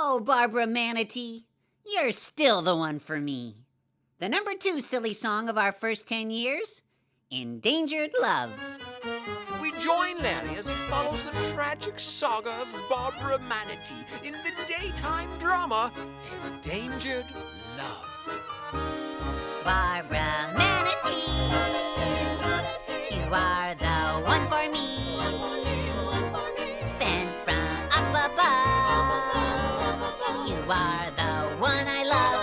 Oh, Barbara Manatee, you're still the one for me. The number 2 silly song of our first 10 years, Endangered Love. We join Larry as he follows the tragic saga of Barbara Manatee in the daytime drama, Endangered Love. Barbara Manatee, you are the one for me. Sent from up above, you are the one I love.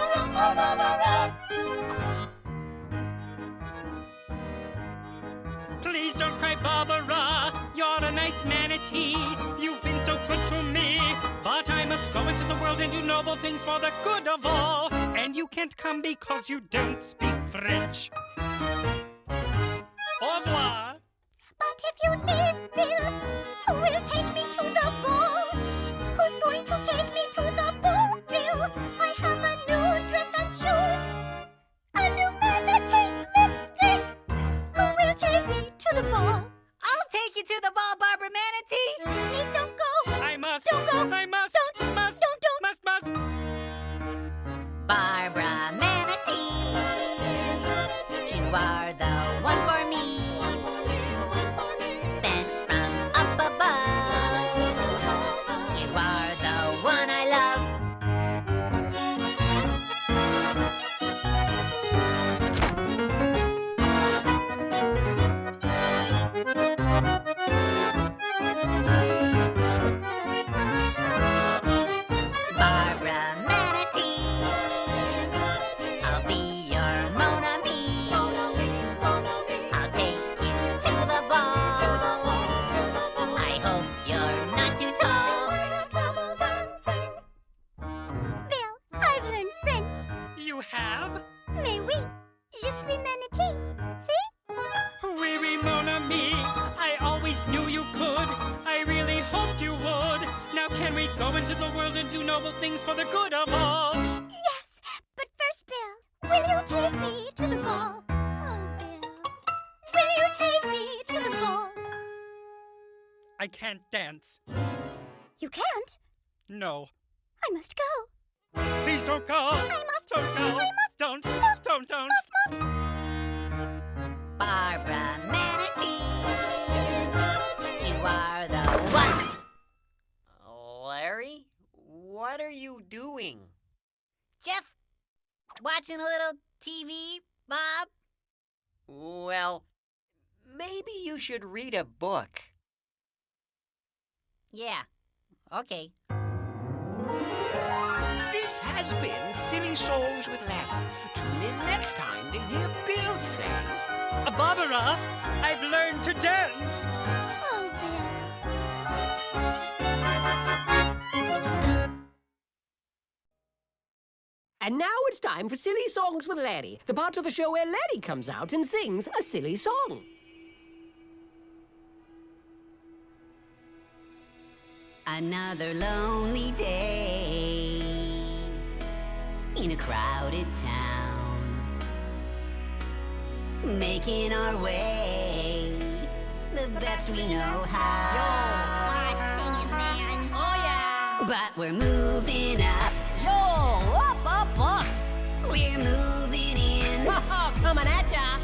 Please don't cry, Barbara. You're a nice manatee. You've been so good to me. But I must go into the world and do noble things for the good of all. And you can't come because you don't speak French. Au revoir. But if you leave, Bill, who will take me to the ball? Who's going to take me to the ball, Bill? I have a new dress and shoes, a new manatee lipstick. Who will take me to the ball? I'll take you to the ball, Barbara Manatee. Please don't go. I must. Don't go. I must. Don't. Must. Don't. Must. Barbara Manatee, you are the one for me. Sent from up above, you are the one I love. Barbara Manatee, I'll be your Mon Ami. I'll take you to the ball. I hope you're not too tall. Bill, I've learned French. You have? Mais oui, je suis manatee. See? Oui, oui, mon ami. I always knew you could. I really hoped you would. Now can we go into the world and do noble things for the good of all? Yes, but first, Bill, will you take me to the ball? Oh, Bill, will you take me to the ball? I can't dance. You can't. No. I must go. Please don't go. I must. Don't go. I must. Don't. Must. Don't. Must. Barbara Manatee, you are the one. Larry, what are you doing? Jeff, watching a little TV, Bob? Well, maybe you should read a book. Yeah, okay. This has been Silly Songs with Larry. Tune in next time to hear Bill say, Barbara, I've learned to dance. Oh, Bill. And now it's time for Silly Songs with Larry, the part of the show where Larry comes out and sings a silly song. Another lonely day in a crowded town, making our way the best we know how. Singing, man. Oh yeah! But we're moving up. Yo, up. We're moving in. Coming at ya.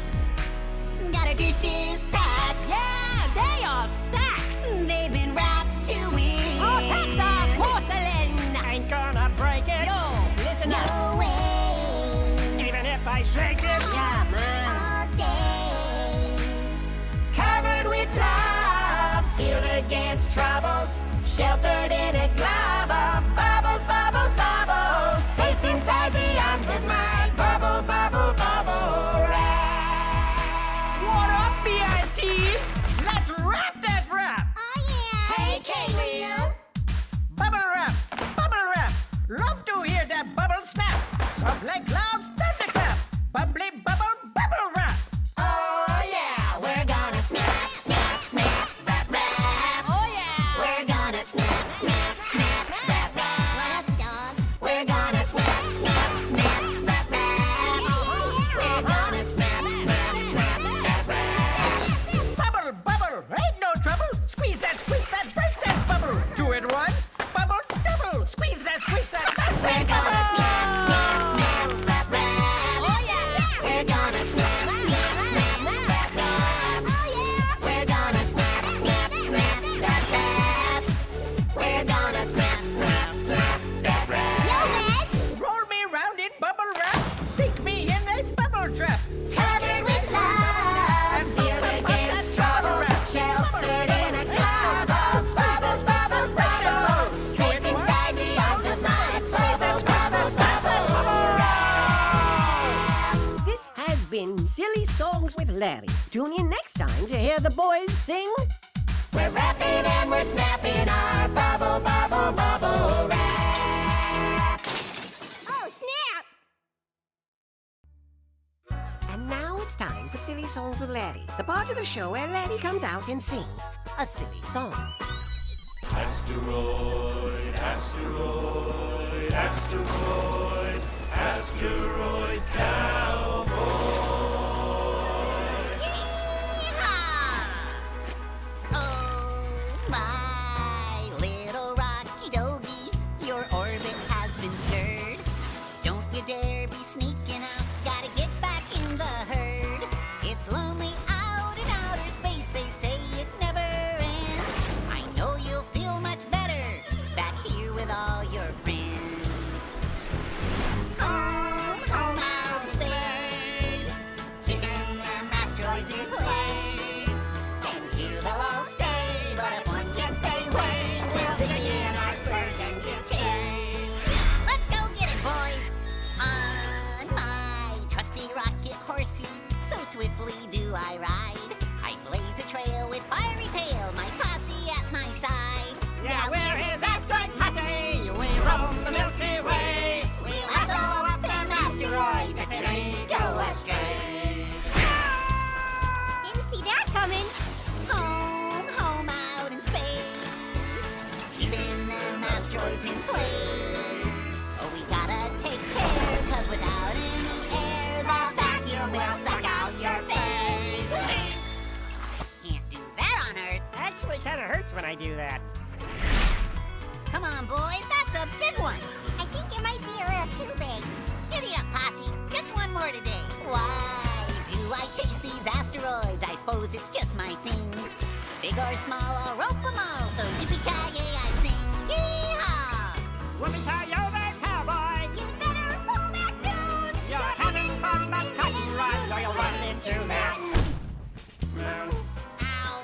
Got our dishes packed. Yeah, they are stacked. They've been wrapped to win. Oh, take the porcelain. Ain't gonna break it. Yo, listen up. No way. Even if I shake it. Yeah, man. All day. Covered with love, sealed against troubles, sheltered in a glove of bubbles, bubbles, bubbles, safe inside the arms of my bubble, bubble, bubble wrap. What up, BITs? Let's wrap that wrap. Oh, yeah. Hey, K-Wheel. Bubble wrap, love to hear that bubble snap. Soft like clouds, thunderclap, bubbly bubble, bubble wrap. Oh yeah, we're gonna snap, snap, snap that wrap. Oh, yeah. We're gonna snap, We're gonna snap, snap, snap that wrap. Oh yeah! We're gonna snap, snap, snap that wrap. Oh yeah! We're gonna snap, snap, snap that wrap. We're gonna snap, snap, snap that wrap. Yo, Veg! Roll me round in bubble wrap. Sink me in a bubble trap. Covered with love, sealed against trouble, sheltered in a cloud of bubbles, bubbles, bubbles. Safe inside the arms of my bubbles, bubbles, bubble wrap. This has been Silly Songs with Larry. Tune in next time to hear the boys sing. We're rapping and we're snapping our bubble, bubble, bubble wrap. Oh, snap! And now it's time for Silly Songs with Larry, the part of the show where Larry comes out and sings a silly song. Asteroid, asteroid, asteroid, asteroid cowboy. Oh, my little rocky doggy, your orbit has been stirred. Don't you dare be sneaking out, gotta get back in the herd. It's lonely out in outer space, they say it never ends. I know you'll feel much better back here with all your friends. Home out in space, keeping them asteroids in place. And here they'll all stay, but if one can say wait, we'll begin our spurs and give chase. Let's go get it, boys! On my trusty rocket horsey, so swiftly do I ride. I blaze a trail with fiery tail, my posse at my side. Yeah, we're his asteroid posse. We roam the Milky Way. We'll lasso up them asteroids if any go astray. Didn't see that coming. Home out in space, keeping them asteroids in place. Oh, we gotta take care, 'cause without any air, the vacuum will suck out your face. Can't do that on Earth. Actually, kind of hurts when I do that. Come on, boys, that's a big one. I think it might be a little too big. Giddy up, posse. Just one more today. Why do I chase these asteroids? I suppose it's just my thing. Big or small, I'll rope 'em all, so yippee-ki-yay, I sing. Yee-haw! Whoopie-tie-yo there, cowboy. You better pull back down. You're having fun, but couldn't run, or you'll run into that. Ow!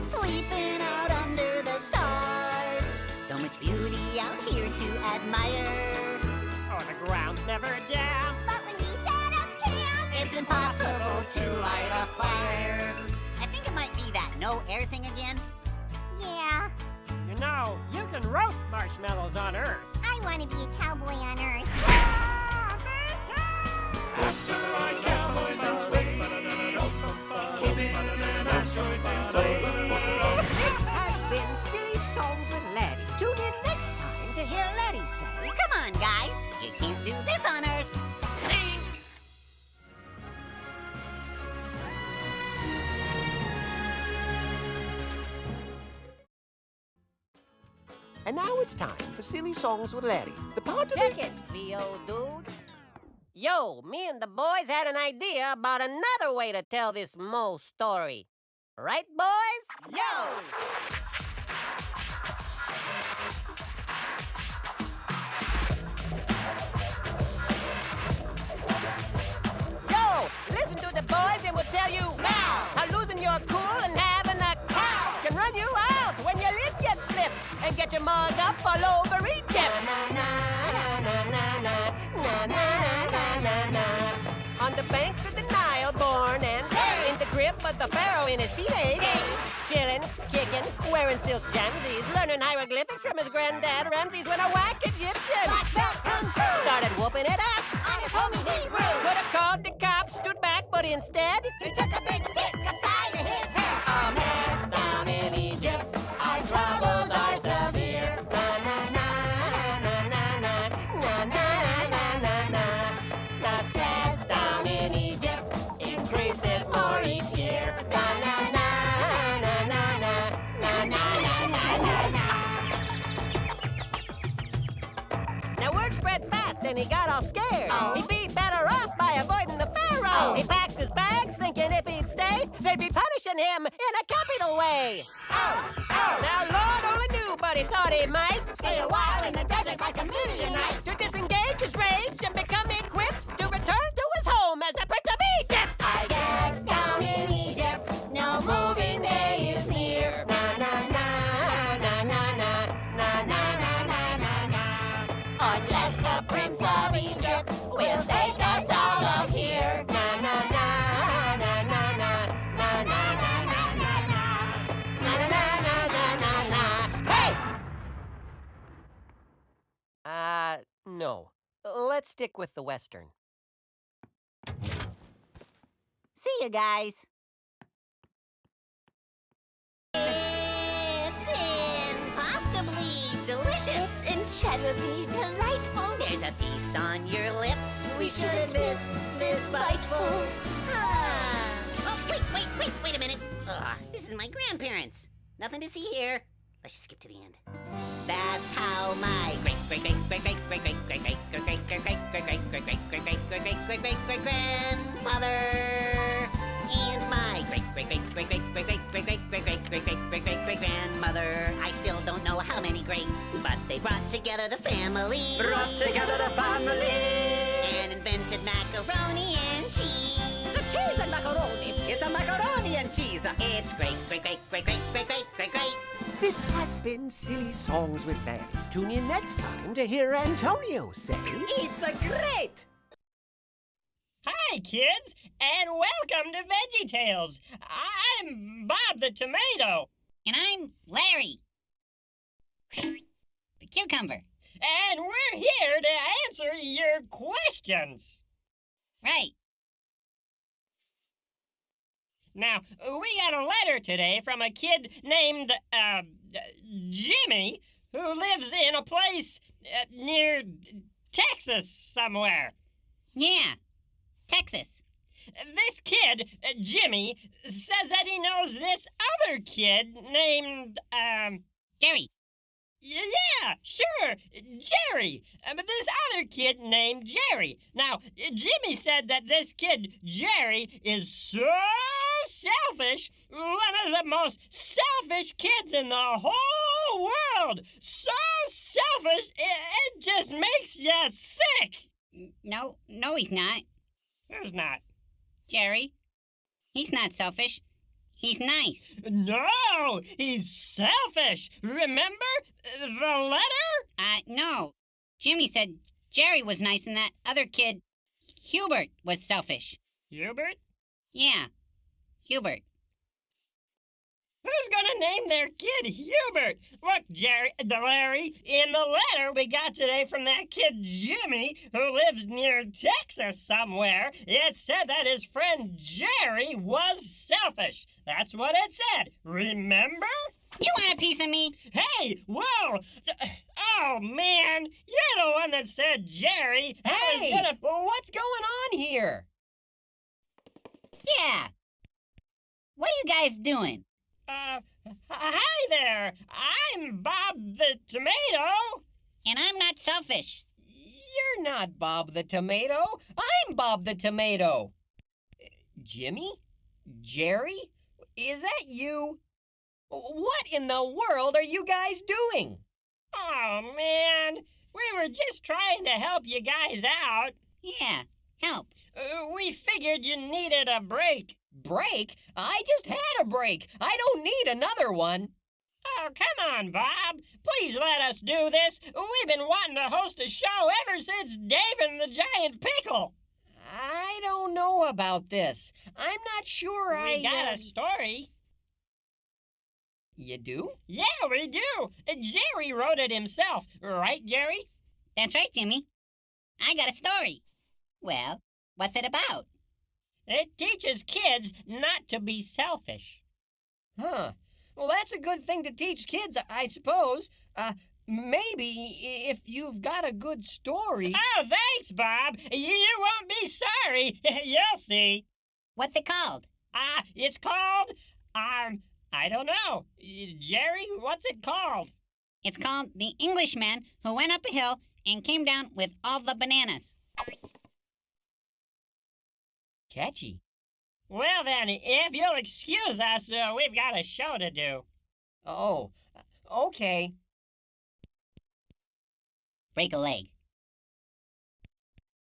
Sleeping out under the stars. So much beauty out here to admire. Oh, the ground's never down. But when we set up camp, It's impossible to light a fire. I think it might be that no air thing again. yeah, You know, you can roast marshmallows on Earth. I want to be a cowboy on Earth. Asteroid cowboys in space. Keeping them asteroids in place. This has been Silly Songs with Larry. Tune in next time to hear Larry say. Come on, guys. You can't do this on Earth. And now it's time for Silly Songs with Larry, the part of Check it, VO dude. Yo, me and the boys had an idea about another way to tell this Mo story. Right, boys? Yo! Yo, listen to the boys and we'll tell you now how losing your cool and having a cow can run you out when your lid gets flipped and get your mug up all over Egypt. On the banks of the Nile, born and in the grip of the pharaoh in his teenage days, chilling, kicking, wearing silk jamsies, learning hieroglyphics from his granddad Ramses when a whack Egyptian started whooping it up on his homie Hebrew. Could have called the cops, stood back, but instead He took a big stick upside of his head. A man's down in Egypt. Our troubles are severe. Na na na na na na na na na na na. The stress down in Egypt increases for each year. Na na na na na na na na na na na. spread fast and he got all scared. Oh. He'd be better off by avoiding the pharaoh. Oh. He packed his bags thinking if he'd stay, they'd be punishing him in a capital way. Now, Lord only knew, but he thought he might Stay a while in the desert like a Midianite. to disengage his rage and become equipped to return to his home as the Prince of Egypt. I guess down in Egypt, no moving day is near. Na na na na na na na na na na na na. Unless the Prince of Egypt will take us out of here. Na na na na na na na na na na na na na na. Hey! No. Let's stick with the Western. See you guys. It's impossibly delicious. It's incredibly delightful. There's a piece on your lips. We shouldn't miss this biteful. Oh, wait a minute. This is my grandparents. Nothing to see here. Let's just skip to the end. That's how my grandmother and my grandmother. I still don't know how many greats, but they brought together the family. And invented macaroni and cheese. It's a cheese and macaroni. It's a macaroni and cheese. It's great. This has been Silly Songs with Larry. Tune in next time to hear Antonio say... It's a great. Hi, kids, and welcome to VeggieTales. I'm Bob the Tomato. And I'm Larry, the cucumber. And we're here to answer your questions. Right. Now, we got a letter today from a kid named, Jimmy, who lives in a place near Texas somewhere. Yeah, Texas. This kid, Jimmy, says that he knows this other kid named, Jerry. Yeah, sure, Jerry. But this other kid named Jerry. Now, Jimmy said that this kid, Jerry, is so selfish, one of the most selfish kids in the whole world. So selfish, it just makes you sick. No, he's not. Who's not? Jerry. He's not selfish. He's nice. No, he's selfish. Remember the letter? No. Jimmy said Jerry was nice and that other kid, Hubert, was selfish. Hubert? Yeah, Hubert. Who's gonna name their kid Hubert? Look, Larry, in the letter we got today from that kid Jimmy, who lives near Texas somewhere, it said that his friend Jerry was selfish. That's what it said. Remember? You want a piece of me? Hey, whoa! Oh, man, you're the one that said Jerry. What's going on here? Yeah. What are you guys doing? Hi there. I'm Bob the Tomato. And I'm not selfish. You're not Bob the Tomato. I'm Bob the Tomato. Jimmy? Jerry? Is that you? What in the world are you guys doing? Oh, man. We were just trying to help you guys out. Yeah, help. We figured you needed a break. Break? I just had a break. I don't need another one. Oh, come on, Bob. Please let us do this. We've been wanting to host a show ever since Dave and the Giant Pickle. I don't know about this. I'm not sure We got a story. You do? Yeah, we do. Jerry wrote it himself. Right, Jerry? That's right, Jimmy. I got a story. Well, what's it about? It teaches kids not to be selfish. Huh. Well, that's a good thing to teach kids, I suppose. Maybe if you've got a good story. Oh, thanks, Bob. You won't be sorry. You'll see. What's it called? It's called, I don't know. Jerry, what's it called? It's called The Englishman Who Went Up a Hill and came down with all the bananas. Catchy. Well then, if you'll excuse us, we've got a show to do. Oh, okay. Break a leg.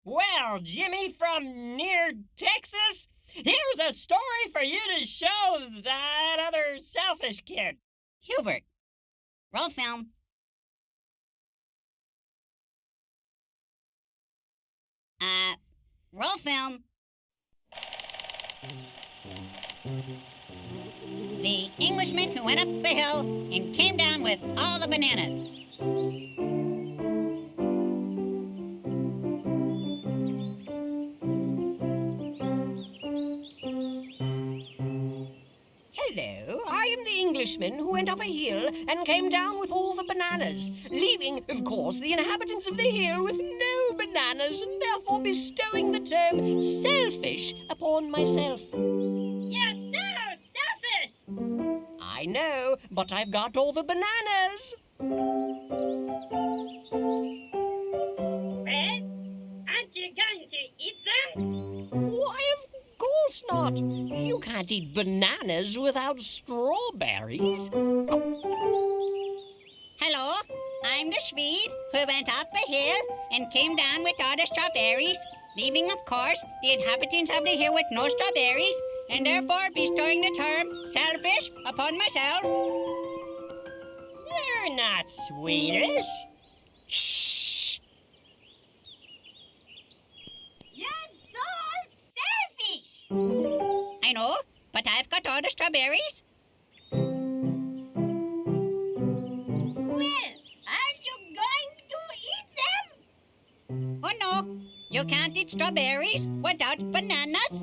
Well, Jimmy from near Texas, here's a story for you to show that other selfish kid. Hubert. Roll film. Roll film. The Englishman who went up the hill and came down with all the bananas. Hello, I am the Englishman who went up a hill and came down with all the bananas, leaving, of course, the inhabitants of the hill with no bananas and therefore bestowing the term selfish upon myself. You're so selfish! I know, but I've got all the bananas. Well, aren't you going to eat them? Why, of course not. You can't eat bananas without strawberries. Hello, I'm the Swede who went up a hill and came down with all the strawberries, leaving, of course, the inhabitants of the hill with no strawberries, and therefore bestowing the term selfish upon myself. You're not Swedish. Shh! You're so selfish. I know, but I've got all the strawberries. Well, aren't you going to eat them? Oh no, you can't eat strawberries without bananas.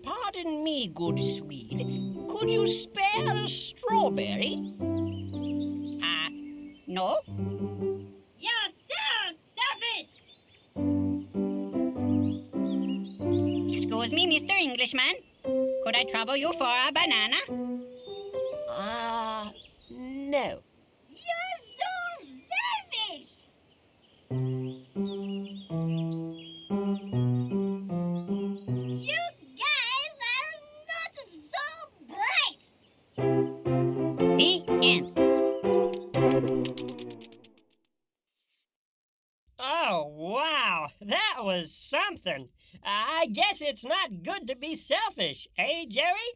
Pardon me, good Swede. Could you spare a strawberry? No. You're so selfish. Excuse me, Mr. Englishman. Could I trouble you for a banana? No. You're so selfish. You guys are not so bright. The end. Oh, wow, that was something. I guess it's not good to be selfish, eh, Jerry?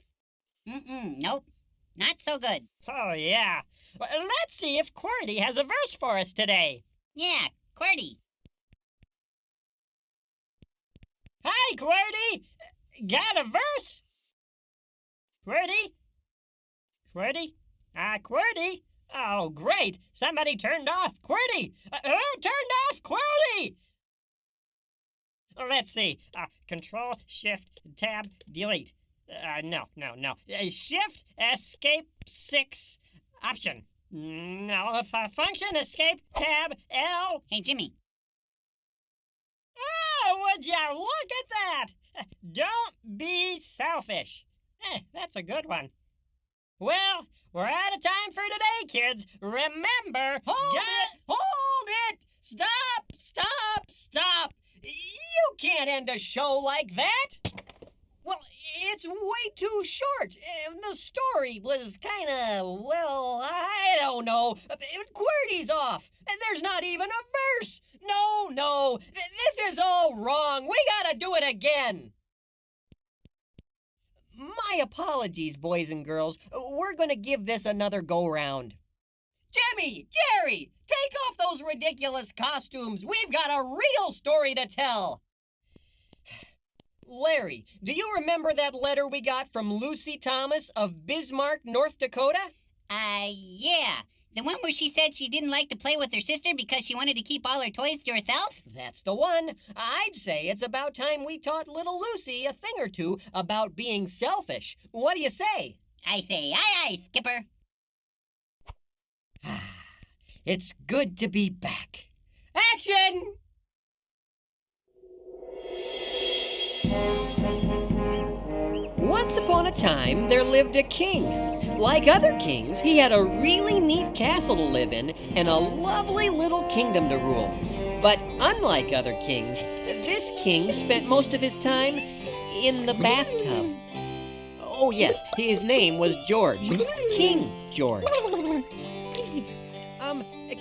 Nope. Not so good. Oh, yeah. Well, let's see if QWERTY has a verse for us today. Yeah, QWERTY. Hi, QWERTY! Got a verse? QWERTY? QWERTY? QWERTY? Oh, great! Somebody turned off QWERTY! Who turned off QWERTY? Let's see. Control, Shift, Tab, Delete. No. Shift, Escape, 6, Option. No, Function, Escape, Tab, L. Hey, Jimmy. Oh, would ya look at that? Don't be selfish. That's a good one. Well, we're out of time for today, kids. Remember... Hold it! Stop! You can't end a show like that! Well, it's way too short. The story was kinda, well, I don't know. QWERTY's off, and there's not even a verse. No, this is all wrong. We gotta do it again. My apologies, boys and girls. We're gonna give this another go-round. Jimmy, Jerry, take off those ridiculous costumes. We've got a real story to tell. Larry, do you remember that letter we got from Lucy Thomas of Bismarck, North Dakota? Yeah. The one where she said she didn't like to play with her sister because she wanted to keep all her toys to herself? That's the one. I'd say it's about time we taught little Lucy a thing or two about being selfish. What do you say? I say aye, Skipper. It's good to be back. Action! Once Once upon a time, there lived a king. Like other kings, he had a really neat castle to live in and a lovely little kingdom to rule. But unlike other kings, this king spent most of his time in the bathtub. Oh yes, his name was George. King George.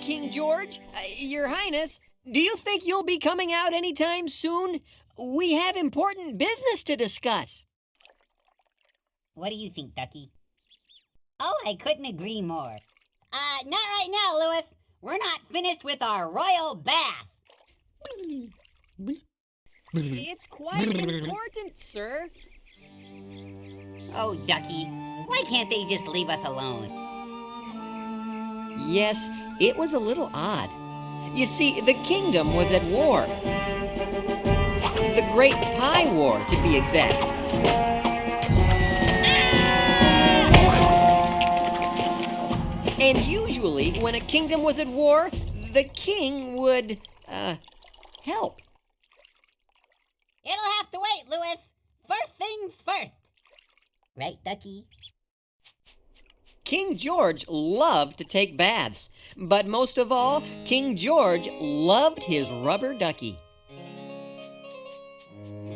King George, Your Highness, do you think you'll be coming out anytime soon? We have important business to discuss. What do you think, Ducky? Oh, I couldn't agree more. Not right now, Lewis. We're not finished with our royal bath. It's quite important, sir. Oh, Ducky, why can't they just leave us alone? Yes, it was a little odd. You see, the kingdom was at war. The Great Pie War, to be exact. And usually, when a kingdom was at war, the king would, help. It'll have to wait, Lewis. First things first. Right, Ducky? King George loved to take baths, but most of all, King George loved his rubber ducky.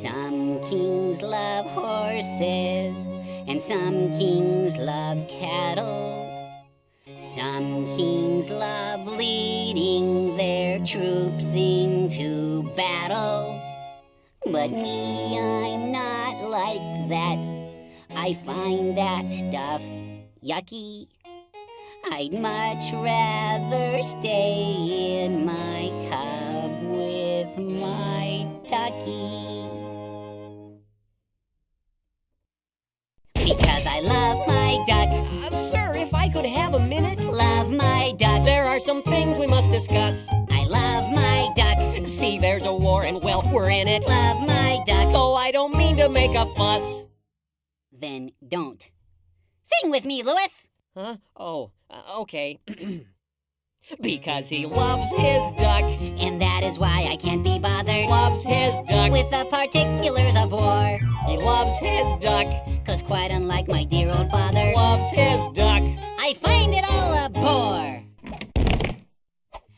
Some kings love horses, and some kings love cattle. Some kings love leading their troops into battle. But me, I'm not like that. I find that stuff yucky. I'd much rather stay in my tub with my ducky. Because I love my duck. Sir, if I could have a minute. Love my duck. There are some things we must discuss. I love my duck. See, there's a war and, well, we're in it. Love my duck. Though I don't mean to make a fuss. Then don't. Sing with me, Lewis. Huh? Oh, okay. Because he loves his duck. And that is why I can't be bothered. Loves his duck. With the particulars of war. He loves his duck. 'Cause quite unlike my dear old father. Loves his duck. I find it all a bore.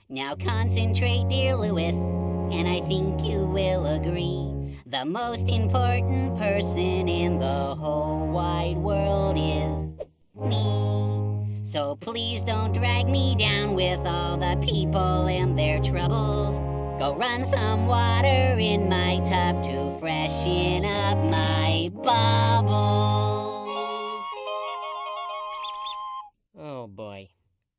Now concentrate, dear Lewis, and I think you will agree. The most important person in the whole wide world is me. So please don't drag me down with all the people and their troubles. Go run some water in my tub to freshen up my bubbles. Oh, boy.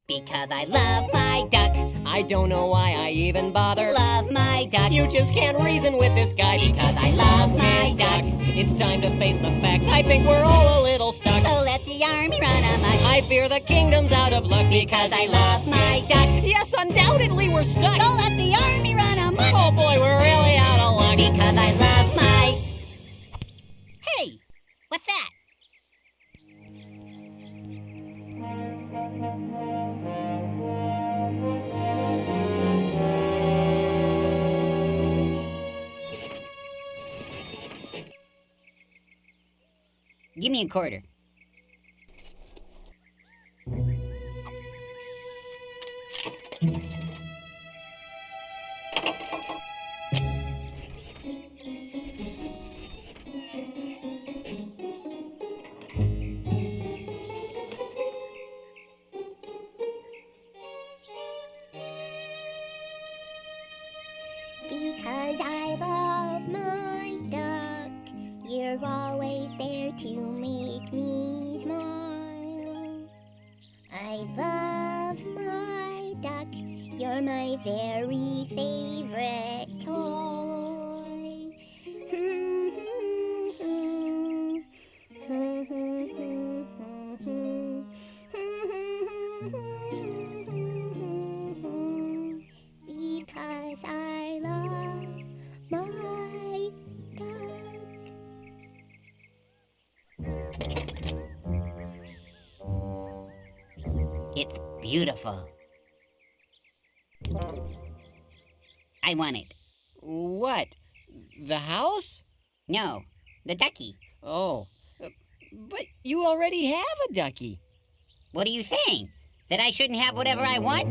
Because I love my duck. I don't know why I even bother. Love my duck. You just can't reason with this guy. Because I love my duck. It's time to face the facts. I think we're all a little stuck. So let the army run amok. I fear the kingdom's out of luck. Because I love my duck. Yes, undoubtedly we're stuck. So let the army run amok. Oh boy, we're really out of luck. Because I love my... Hey, what's that? Give me a quarter. Because I love my duck, you're always there to make me smile. I love my duck, you're my very favorite toy. Because I love my duck. It's beautiful. I want it. What? The house? No, the ducky. Oh. But you already have a ducky. What are you saying? That I shouldn't have whatever I want?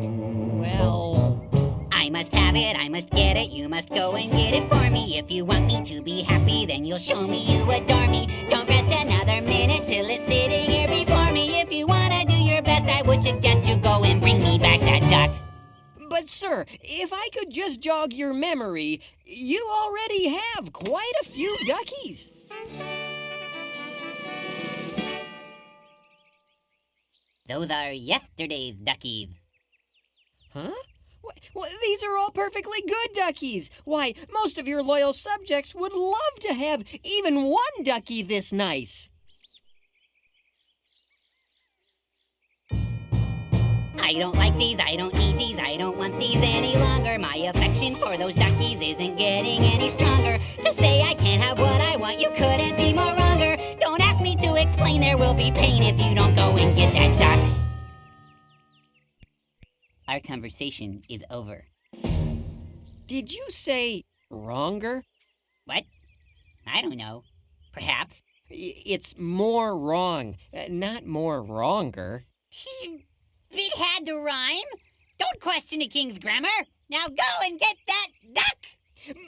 Well, I must have it, I must get it, you must go and get it for me. If you want me to be happy, then you'll show me you adore me. Don't rest another minute till it's sitting here before me. If you wanna do your best, I would suggest you go and bring me back that duck. but sir, if I could just jog your memory, you already have quite a few duckies. Those are yesterday's duckies. Huh? Well, these are all perfectly good duckies. Why, most of your loyal subjects would love to have even one ducky this nice. I don't like these, I don't need these, I don't want these any longer. My affection for those duckies isn't getting any stronger. To say I can't have what I want, you couldn't be more wronger. Don't ask me to explain, there will be pain if you don't go and get that duck. Our conversation is over. Did you say wronger? What? I don't know. Perhaps. It's more wrong, not more wronger. It had to rhyme. Don't question a king's grammar. Now go and get that duck.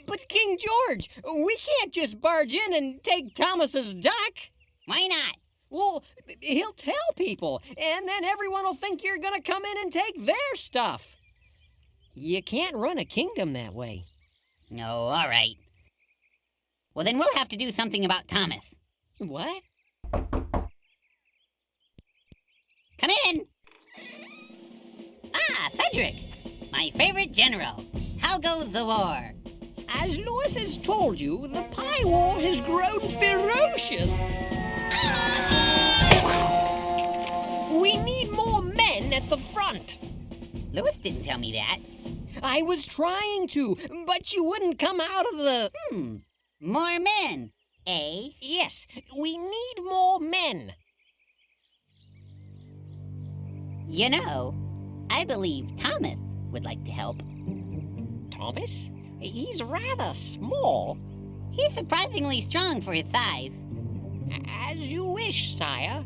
But King George, we can't just barge in and take Thomas's duck. Why not? Well, he'll tell people, and then everyone will think you're gonna come in and take their stuff. You can't run a kingdom that way. No, all right. Well, then we'll have to do something about Thomas. What? Come in. Ah, Frederick, my favorite general. How goes the war? As Lewis has told you, the pie war has grown ferocious. We need more men at the front. Lewis didn't tell me that. I was trying to, but you wouldn't come out of the... More men, eh? Yes, we need more men. You know, I believe Thomas would like to help. Thomas? He's rather small. He's surprisingly strong for his size. As you wish, sire.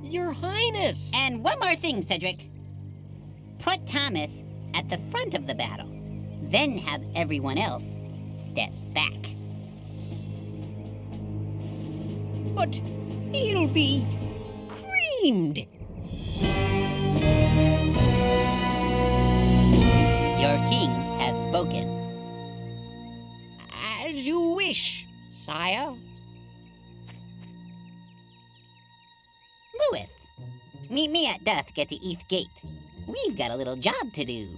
Your Highness. And one more thing, Cedric. Put Thomas at the front of the battle, then have everyone else step back. But he'll be creamed. Your king has spoken. As you wish, sire. Lewis, meet me at dusk at the east gate. We've got a little job to do.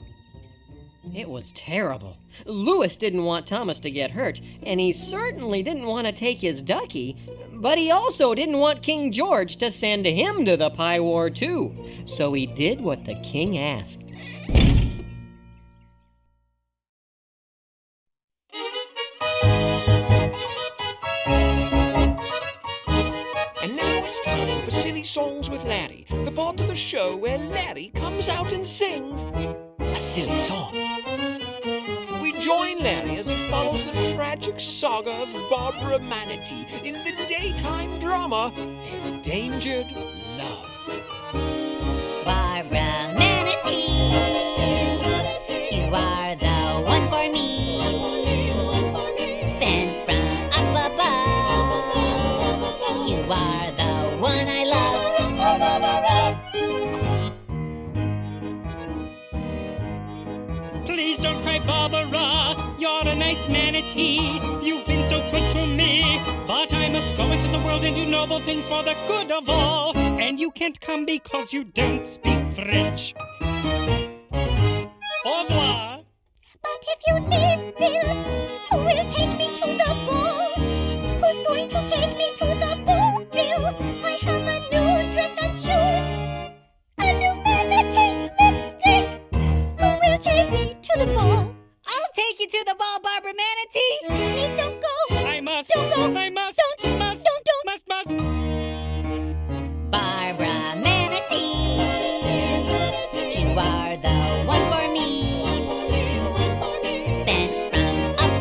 It was terrible. Lewis didn't want Thomas to get hurt, and he certainly didn't want to take his ducky, but he also didn't want King George to send him to the pie war too. So he did what the king asked. And now it's time for Silly Songs with Larry, the part of the show where Larry comes out and sings a silly song. We join Larry as he follows the tragic saga of Barbara Manatee in the daytime drama Endangered Love. Barbara Manatee, you are the one for me. Sent from up above, you are the one I love. Please don't cry, Barbara. You're a nice manatee. You've been so good to me. But I must go into the world and do noble things for the good of all. And you can't come because you don't speak French. Au revoir. But if you leave, Bill, who will take me to the ball? Who's going to take me to the ball, Bill? I have a new dress and shoes, a new Manatee lipstick. Who will take me to the ball? I'll take you to the ball, Barbara Manatee. Please don't go. I must. Don't go. I must. Don't. Must. Don't. Must. Barbara Manatee, you are the one for me. Sent from up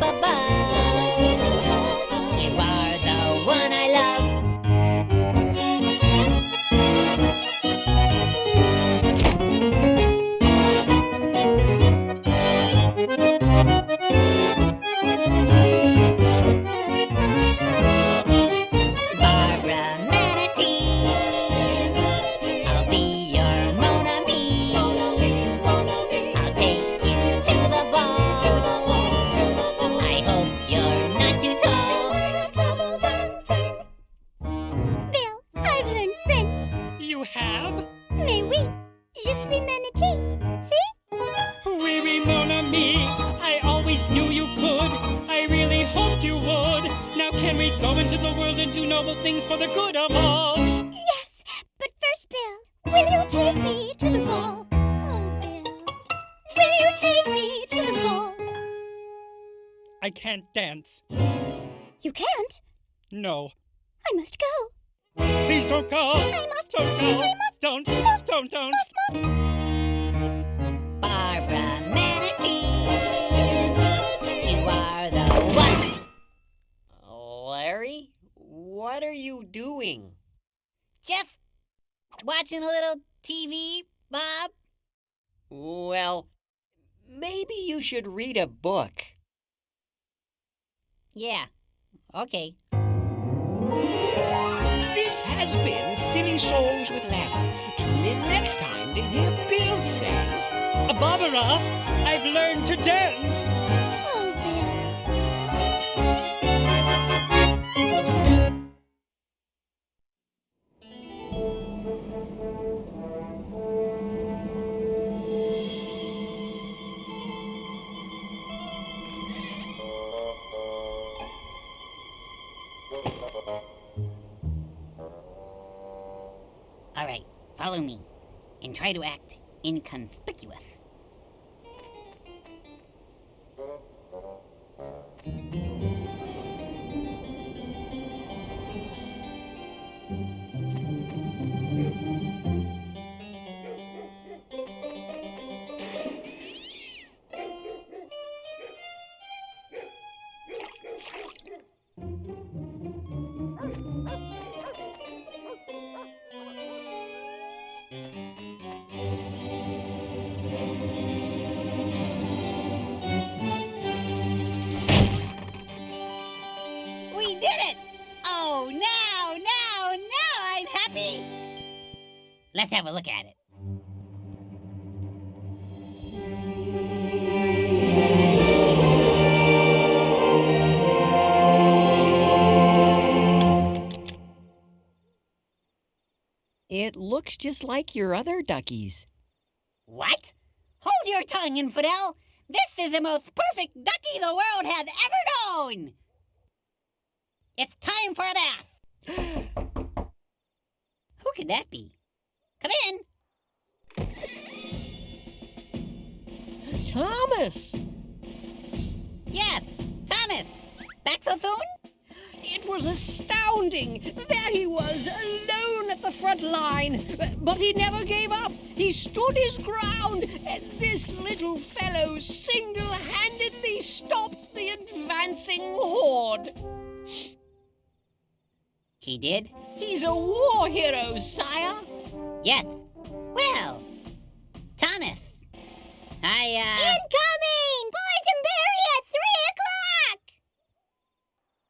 my Manatee. See? Oui, oui, mon ami, I always knew you could. I really hoped you would. Now can we go into the world and do noble things for the good of all? Yes, but first, Bill, will you take me to the ball? Oh, Bill, will you take me to the ball? I can't dance. You can't? No. I must go. Please don't go. I must. Don't go. I must. Don't. Must. Don't. Must. Barbara Manatee, you are the one. Larry, what are you doing? Jeff, watching a little TV, Bob? Well, maybe you should read a book. Yeah, okay. This has been Silly Songs with Larry. Tune in next time to hear Bill say, Barbara, I've learned to dance. Oh, Bill. All right, follow me and try to act inconspicuous. We did it! Oh, now I'm happy! Let's have a look at it. It looks just like your other duckies. What? Hold your tongue, infidel! This is the most perfect ducky the world has ever known! It's time for a bath! Who could that be? Come in! Thomas! Yes, Thomas! Back so soon? It was astounding. There he was, alone at the front line. But he never gave up. He stood his ground, and this little fellow single-handedly stopped the advancing horde. He did? He's a war hero, sire. Yes. Well, Thomas, Incoming! Boysenberry at 3 o'clock!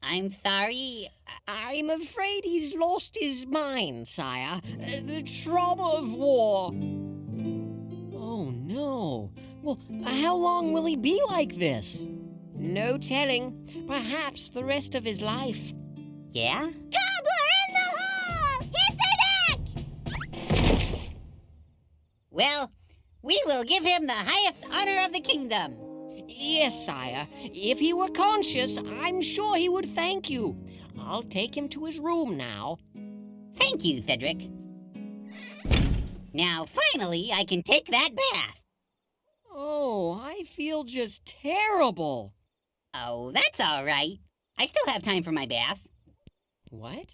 I'm sorry. I'm afraid he's lost his mind, sire. The trauma of war. Oh, no. Well, how long will he be like this? No telling. Perhaps the rest of his life. Yeah? Cobbler in the hole! Hit the deck! Well, we will give him the highest honor of the kingdom. Yes, sire. If he were conscious, I'm sure he would thank you. I'll take him to his room now. Thank you, Cedric. Now, finally, I can take that bath. Oh, I feel just terrible. Oh, that's all right. I still have time for my bath. What?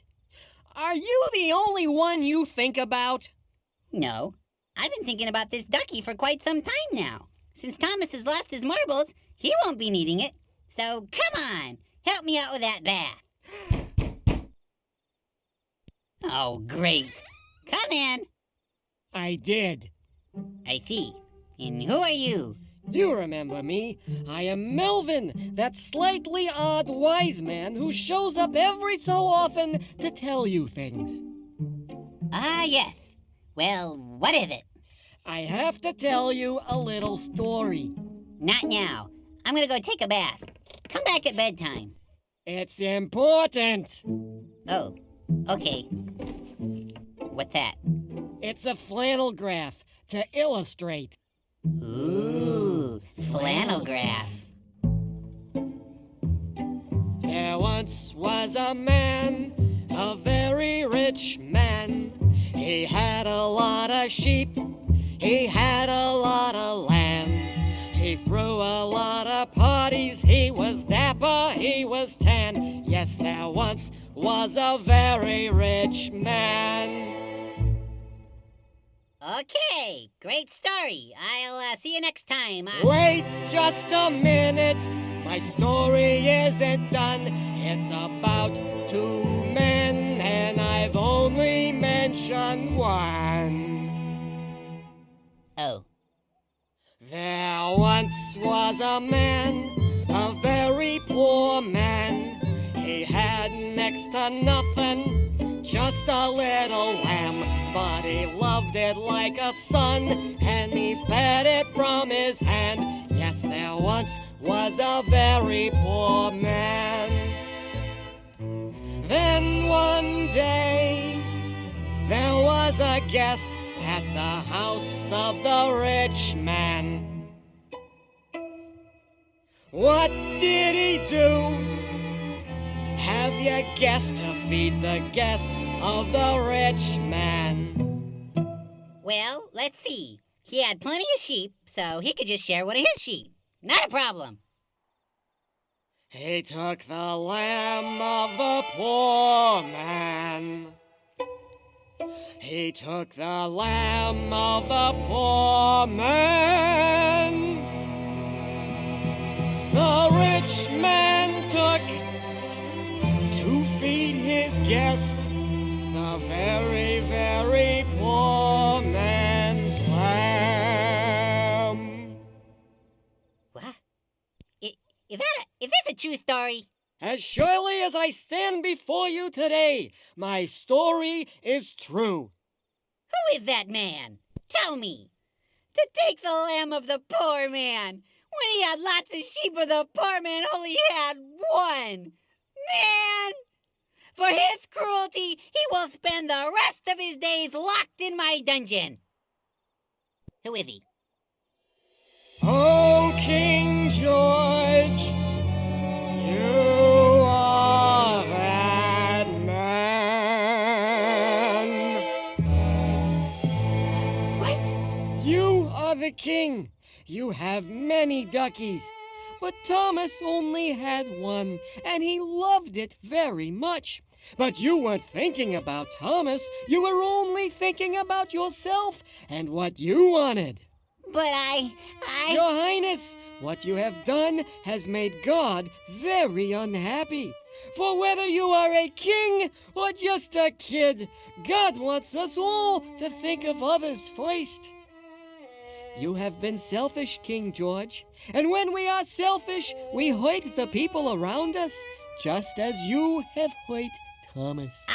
Are you the only one you think about? No, I've been thinking about this ducky for quite some time now. Since Thomas has lost his marbles, he won't be needing it. So come on, help me out with that bath. Oh, great. Come in. I did. I see. And who are you? You remember me. I am Melvin, that slightly odd wise man who shows up every so often to tell you things. Ah, yes. Well, what is it? I have to tell you a little story. Not now. I'm gonna go take a bath. Come back at bedtime. It's important. Oh, okay. What's that? It's a flannel graph. to illustrate. Ooh, flannel graph. There once was a man, a very rich man. He had a lot of sheep, he had a lot of land. He threw a lot of parties, he was dapper, he was tan. Yes, there once was a very rich man. Okay, great story. I'll see you next time. Wait just a minute, my story isn't done. It's about two men, and I've only mentioned one. Oh. There once was a man, a very poor man. He had next to nothing, just a little lamb. But he loved it like a son, and he fed it from his hand. Yes, there once was a very poor man. Then one day, there was a guest at the house of the rich man. What did he do? Have you guessed? To feed the guest of the rich man. Well, let's see. He had plenty of sheep, so he could just share one of his sheep. Not a problem. He took the lamb of the poor man. He took the lamb of the poor man. The rich man took to feed his guest the very, very poor man's lamb. What? Is that a true story? As surely as I stand before you today, my story is true. Who is that man? Tell me. To take the lamb of the poor man, when he had lots of sheep, but the poor man only had one. Man! For his cruelty, he will spend the rest of his days locked in my dungeon. Who is he? Oh, King George, you are that man. What? You are the king. You have many duckies. But Thomas only had one, and he loved it very much. But you weren't thinking about Thomas. You were only thinking about yourself and what you wanted. But Your Highness, what you have done has made God very unhappy. For whether you are a king or just a kid, God wants us all to think of others first. You have been selfish, King George, and when we are selfish, we hurt the people around us, just as you have hurt Thomas.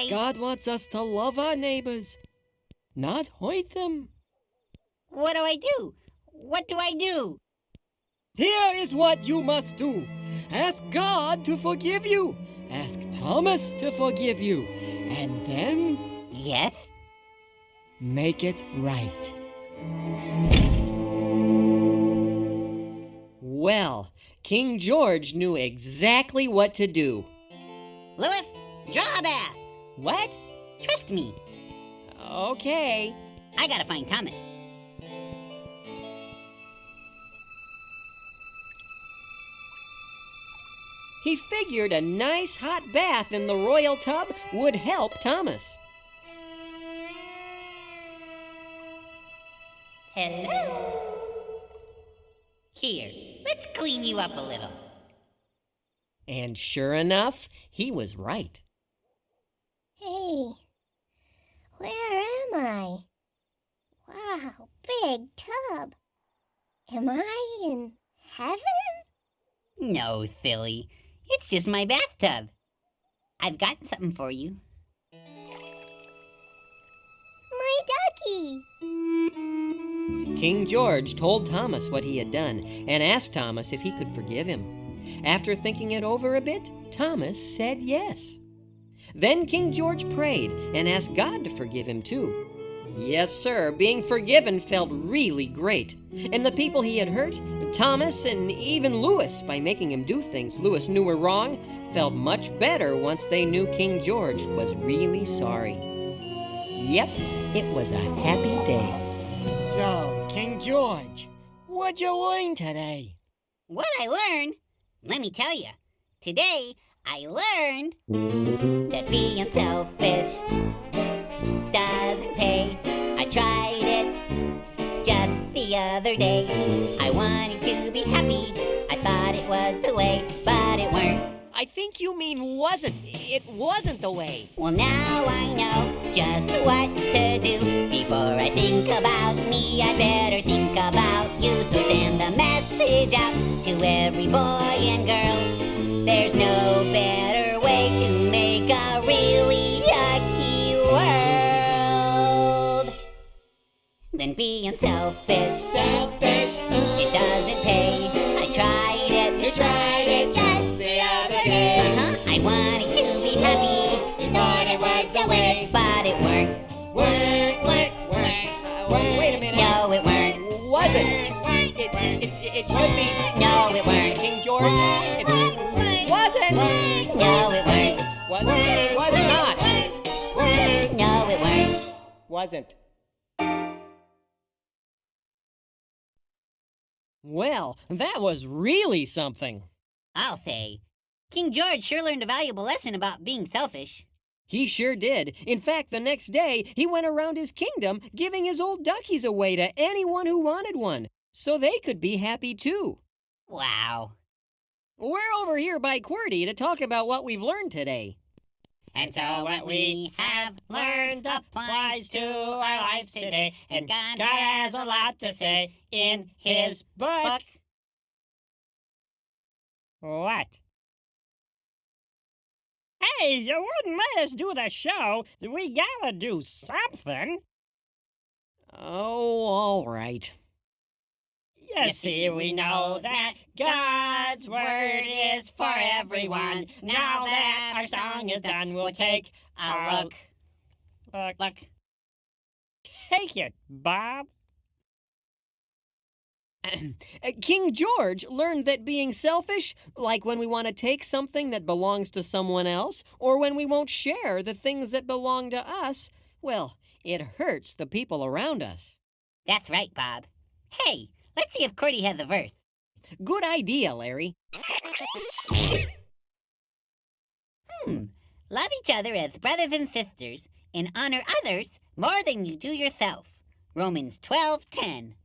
God wants us to love our neighbors, not hurt them. What do I do? What do I do? Here is what you must do. Ask God to forgive you. Ask Thomas to forgive you. And then... Yes? Make it right. Well, King George knew exactly what to do. Lewis, draw a bath. What? Trust me. Okay. I gotta find Thomas. He figured a nice hot bath in the royal tub would help Thomas. Hello. Here, let's clean you up a little. And sure enough, he was right. Hey, where am I? Wow, big tub. Am I in heaven? No, silly. It's just my bathtub. I've got something for you. My ducky. King George told Thomas what he had done and asked Thomas if he could forgive him. After thinking it over a bit, Thomas said yes. Then King George prayed and asked God to forgive him too. Yes, sir, being forgiven felt really great. And the people he had hurt, Thomas and even Louis, by making him do things Louis knew were wrong, felt much better once they knew King George was really sorry. Yep, it was a happy day. So, King George, what'd you learn today? What I learned? Let me tell you. Today, I learned that being selfish doesn't pay. I tried it just the other day. I wanted to be happy. I thought it was the way, but it weren't. I think you mean wasn't. It wasn't the way. Well, now I know just what to do. Before I think about me, I better think about you. So send a message out to every boy and girl. There's no better way to make a really yucky world than being selfish. Selfish. It doesn't pay. I tried it. You tried it just the other day. I wanted to be happy. You thought it was the way, But it weren't. weren't. Wait a minute. No, it weren't. Wasn't. It should be. No, it weren't. King George. It wasn't. No, it weren't. Was not. No, it weren't. Wasn't. Well, that was really something. I'll say. King George sure learned a valuable lesson about being selfish. He sure did. In fact, the next day, he went around his kingdom giving his old duckies away to anyone who wanted one, so they could be happy too. Wow. We're over here by QWERTY to talk about what we've learned today. And so what we have learned applies to our lives today. And God has a lot to say in his book. What? Hey, you wouldn't let us do the show. We gotta do something. Oh, all right. You see, we know that God's word is for everyone. Now that our song is done, we'll take a look. Look. Take it, Bob. King George learned that being selfish, like when we want to take something that belongs to someone else, or when we won't share the things that belong to us, well, it hurts the people around us. That's right, Bob. Hey, let's see if QWERTY had the verse. Good idea, Larry. Love each other as brothers and sisters, and honor others more than you do yourself. Romans 12:10.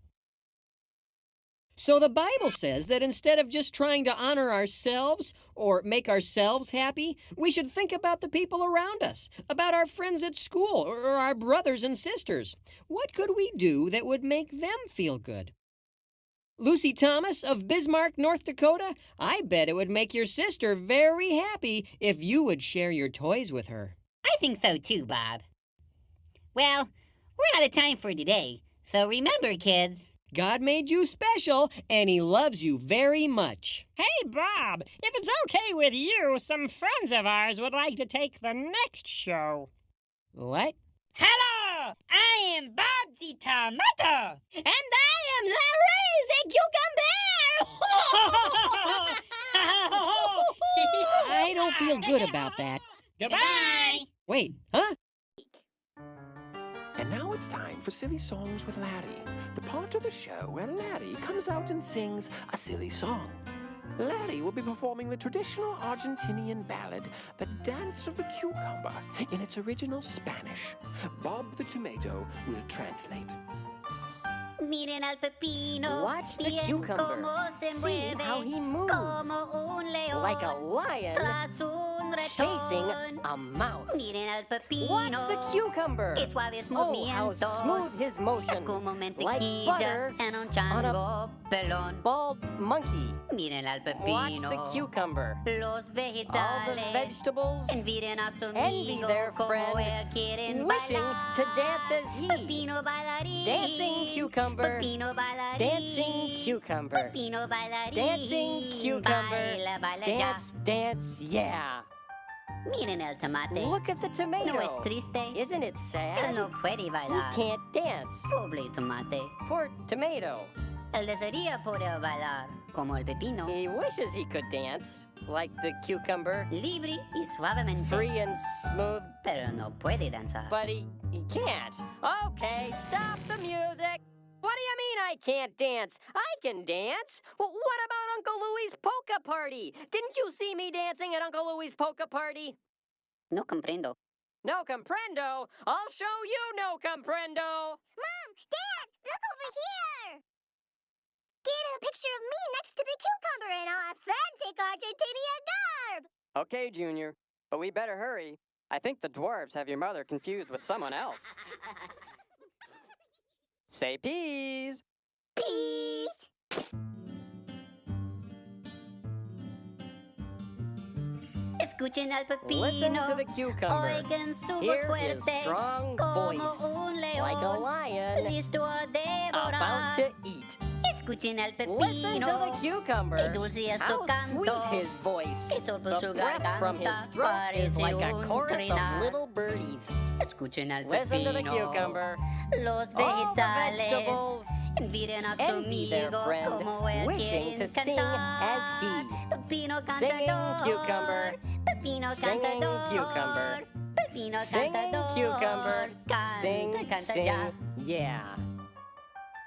So the Bible says that instead of just trying to honor ourselves or make ourselves happy, we should think about the people around us, about our friends at school or our brothers and sisters. What could we do that would make them feel good? Lucy Thomas of Bismarck, North Dakota, I bet it would make your sister very happy if you would share your toys with her. I think so too, Bob. Well, we're out of time for today, so remember, kids. God made you special, and He loves you very much. Hey, Bob, if it's okay with you, some friends of ours would like to take the next show. What? Hello! I am Bob the Tomato! And I am Larry the Cucumber! I don't feel good about that. Goodbye! Wait, huh? And now it's time for Silly Songs with Laddie, the part of the show where Laddie comes out and sings a silly song. Laddie will be performing the traditional Argentinian ballad, The Dance of the Cucumber, in its original Spanish. Bob the Tomato will translate. Miren al pepino. Watch the bien cucumber. cómo se See mueve, how he moves. como un león Like a lion tras un chasing ratón. a mouse. Miren al pepino. Watch the cucumber. Qué suaves Oh, how movimientos. smooth his Es motion. como Like mantequilla butter en un on chango pelón. Bald monkey. Miren al Watch pepino. the cucumber. Los All the vegetales. vegetables Envidian a su envy amigo their como friend, él quieren wishing bailar. to dance as he. Pepino bailarín. Dancing cucumber. Pepino bailarín. Dancing cucumber. Pepino bailarín. Dancing cucumber. Baila, baila Dance, dance, yeah. Miren el tomate. Look at the tomato. No es triste. Isn't it sad? Él no puede bailar. He can't dance. Pobre tomate. Poor tomato. Él desearía poder bailar, como el pepino. He wishes he could dance, like the cucumber. Libre y suavemente. Free and smooth. Pero no puede danzar. But he can't. Okay, stop the music. What do you mean I can't dance? I can dance. Well, what about Uncle Louie's polka party? Didn't you see me dancing at Uncle Louie's polka party? No comprendo. No comprendo? I'll show you no comprendo. Mom, Dad, look over here. Get a picture of me next to the cucumber in authentic Argentinian garb. Okay, Junior, but we better hurry. I think the dwarves have your mother confused with someone else. Say peas. Peas. Escuchen al pepino. Listen to the cucumber. Oigan su voz Hear fuerte. his strong como voice. un león. Like a lion. Listo a devorar. About to eat. Escuchen al pepino. Listen to the cucumber. Qué dulce es su How canto. sweet his voice. Que sopla The su breath from his garganta throat is parece like a un chorus trinar. of little birdies. Escuchen al Listen to the pepino. cucumber. Los All the vegetales vegetables envidian a su envy their amigo friend, como él wishing quiere to sing as cantar. he. Pepino Singing cantador. cucumber. Pepino Singing cantador. cucumber. Pepino Singing cantador. cucumber. Canta, Sing, canta sing, ya. yeah.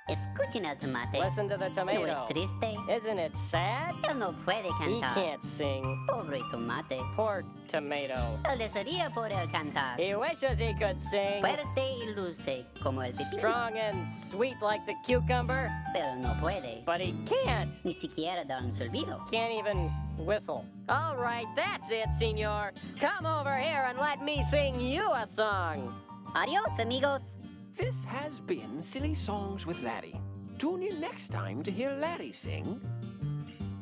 Escuchen al tomate. Listen to the No tomato. es triste. Isn't it sad? Él no puede He cantar. can't sing. Pobre tomate. Poor tomato. Él desearía poder cantar. He wishes he could sing. Fuerte y luce como el pepino. Strong and sweet like the cucumber. Pero no puede. But he can't. Ni siquiera dar un silbido. Can't even whistle. All right, that's it, senor. Come over here and let me sing you a song. Adios, amigos. This has been Silly Songs with Larry. Tune in next time to hear Larry sing.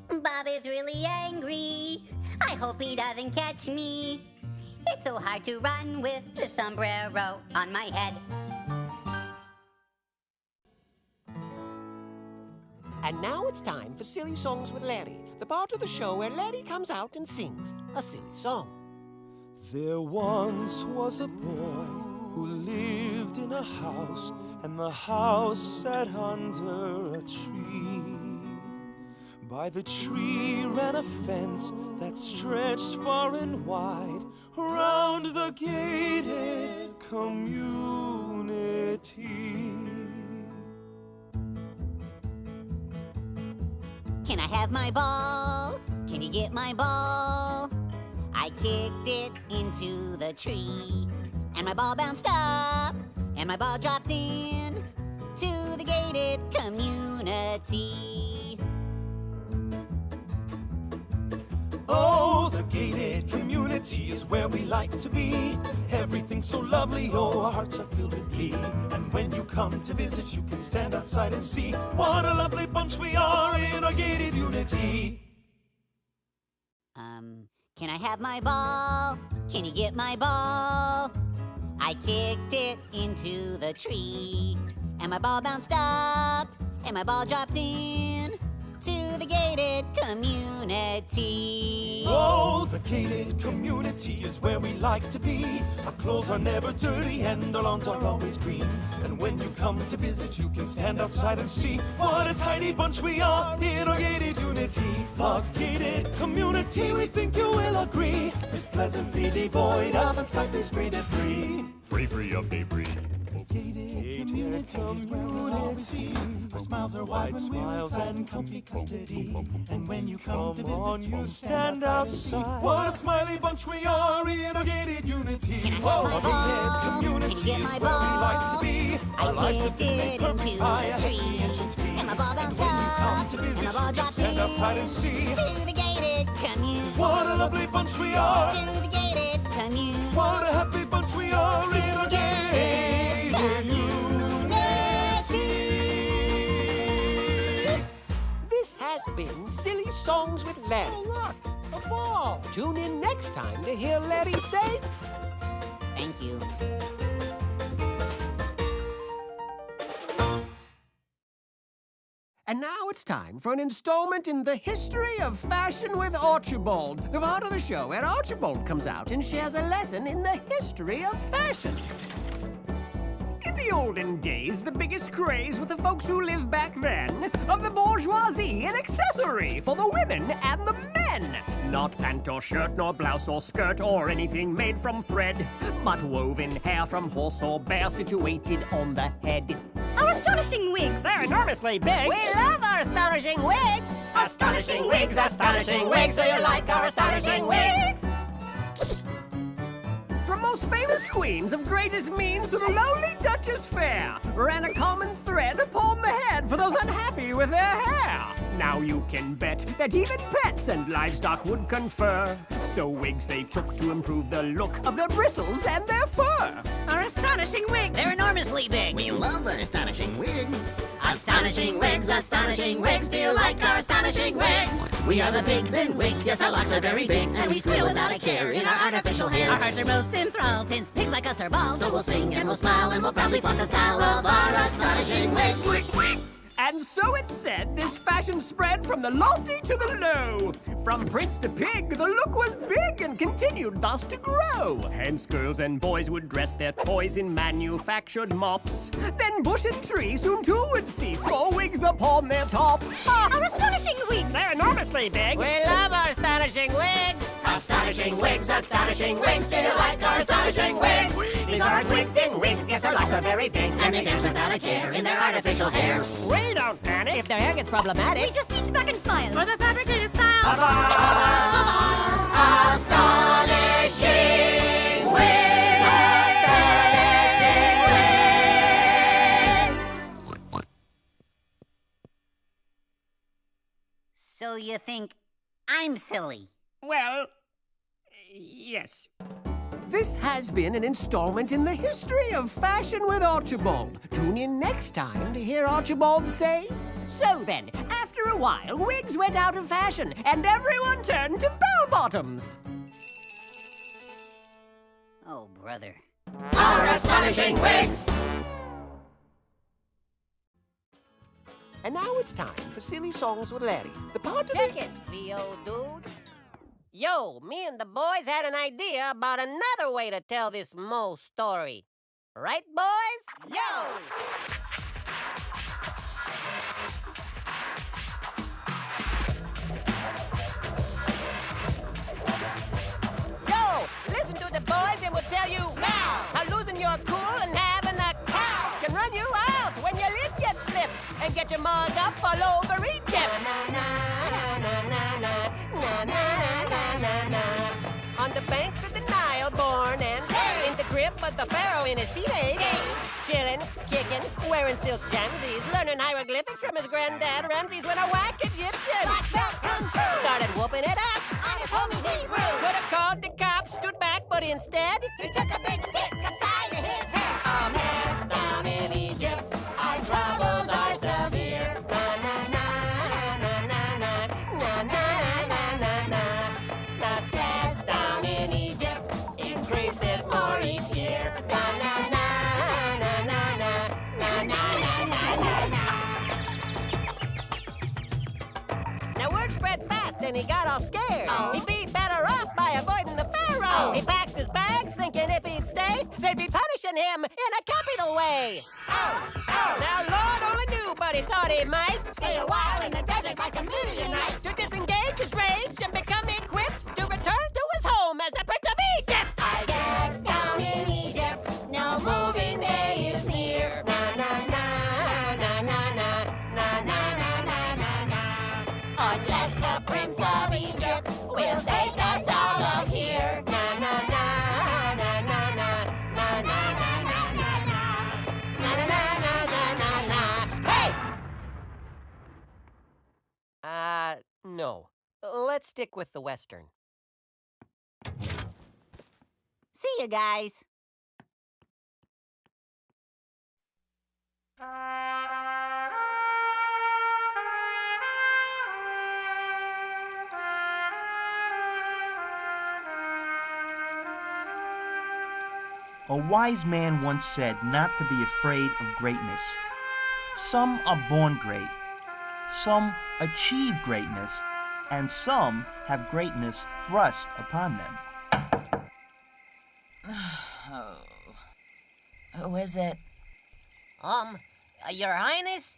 Bob is really angry. I hope he doesn't catch me. It's so hard to run with the sombrero on my head. And now it's time for Silly Songs with Larry, the part of the show where Larry comes out and sings a silly song. There once was a boy who lived in a house, and the house sat under a tree. By the tree ran a fence that stretched far and wide around the gated community. Can I have my ball? Can you get my ball? I kicked it into the tree, and my ball bounced up, and my ball dropped in to the gated community. Oh, the gated community is where we like to be. Everything's so lovely, oh, our hearts are filled with glee. And when you come to visit, you can stand outside and see what a lovely bunch we are in our gated unity. Can I have my ball? Can you get my ball? I kicked it into the tree, and my ball bounced up, and my ball dropped in to the gated community. Oh, the gated community is where we like to be. Our clothes are never dirty and our lawns are always green. And when you come to visit, you can stand outside and see what a tiny bunch we are in our gated unity. The gated community, we think you will agree, is pleasantly devoid of unsightly stray debris. Free of debris. Gated community. Our smiles are wide smiles and comfy custody. And when you come to visit, you stand outside. What a smiley bunch we are in our gated unity. Can I have Oh, my our ball? gated community Can you get is my where we ball? like to be. Our I lives have kicked been made it perfect into by the a tree, hefty entrance fee. and my ball bounced when you come up, to and visit, my you ball can dropped stand outside and see to the gated community. what a lovely bunch we are. To the gated community. What a happy bunch we are in our gated community. This has been Silly Songs with Larry. Oh, look, a ball. Tune in next time to hear Larry say, Thank you. And now it's time for an installment in the history of fashion with Archibald, the part of the show where Archibald comes out and shares a lesson in the history of fashion. In the olden days, the biggest craze with the folks who lived back then of the bourgeoisie, an accessory for the women and the men. Not pant or shirt, nor blouse or skirt, or anything made from thread, but woven hair from horse or bear situated on the head. Our astonishing wigs! They're enormously big. We love our astonishing wigs. Astonishing wigs, astonishing wigs. Do you like our astonishing wigs? From most famous queens of greatest means to the lowly Duchess fair, ran a common thread upon the head for those unhappy with their hair. Now you can bet that even pets and livestock would confer. So wigs they took to improve the look of their bristles and their fur. Our astonishing wigs! They're enormously big. We love our astonishing wigs. Astonishing wigs, astonishing wigs. Do you like our astonishing wigs? We are the pigs in wigs. Yes, our locks are very big, and we squeal without a care in our artificial hair. Our hearts are most enthralled, Since pigs like us are bald, so we'll sing and we'll smile and we'll proudly flaunt the style of our astonishing wigs. And so it's said this fashion spread from the lofty to the low. From prince to pig, the look was big and continued thus to grow. Hence girls and boys would dress their toys in manufactured mops. Then bush and tree soon too would see small wigs upon their tops. Our astonishing wigs! They're enormously big. We love our astonishing wigs. Astonishing wigs, astonishing wigs. Do you like our astonishing wigs? These aren't wigs in wigs. Yes, our locks are very big, and they dance without a care in their artificial hair. We don't panic if their hair gets problematic. We just sit back and smile for the fabricated style Of our astonishing wigs. Astonishing wigs. So you think I'm silly? Well, yes. This has been an installment in the history of fashion with Archibald. Tune in next time to hear Archibald say, "So then, after a while, wigs went out of fashion, and everyone turned to bell-bottoms." Oh, brother. Our astonishing wigs. And now it's time for Silly Songs with Larry, the part of Check the... it, Leo dude. Yo, me and the boys had an idea about another way to tell this Mo story. Right, boys? Yo! Yo, listen to the boys and we'll tell you now how losing your cool and having a cow can run you out when your lid gets flipped and get your mug up all over Egypt. On the banks of the Nile, born and in the grip of the pharaoh in his teenage chillin', kicking, wearing silk jamsies, learning hieroglyphics from his granddad Ramses when a whack Egyptian started whooping it up On his homie Hebrew. Could have called the cops, stood back, but instead He took a big stick upside of his head. Our man's down in Egypt. Our troubles are severe. The stress down in Egypt increases more each year. Now word spread fast and he got all scared. Oh. He'd be better off by avoiding the pharaoh. Oh. He packed his bags thinking if he'd stay, they'd be punishing him in a capital way. Now Lord only knew, but he thought he might Stay a while in the desert like a Midianite. to disengage his rage and become equipped to return to his home as the Prince of Egypt. I guess down in Egypt, no moving day is near. Unless the Prince of Egypt will take us out of here. Hey! No. Let's stick with the Western. See you guys. A wise man once said not to be afraid of greatness. Some are born great, Some achieve greatness, and some have greatness thrust upon them. Who is it? Your Highness,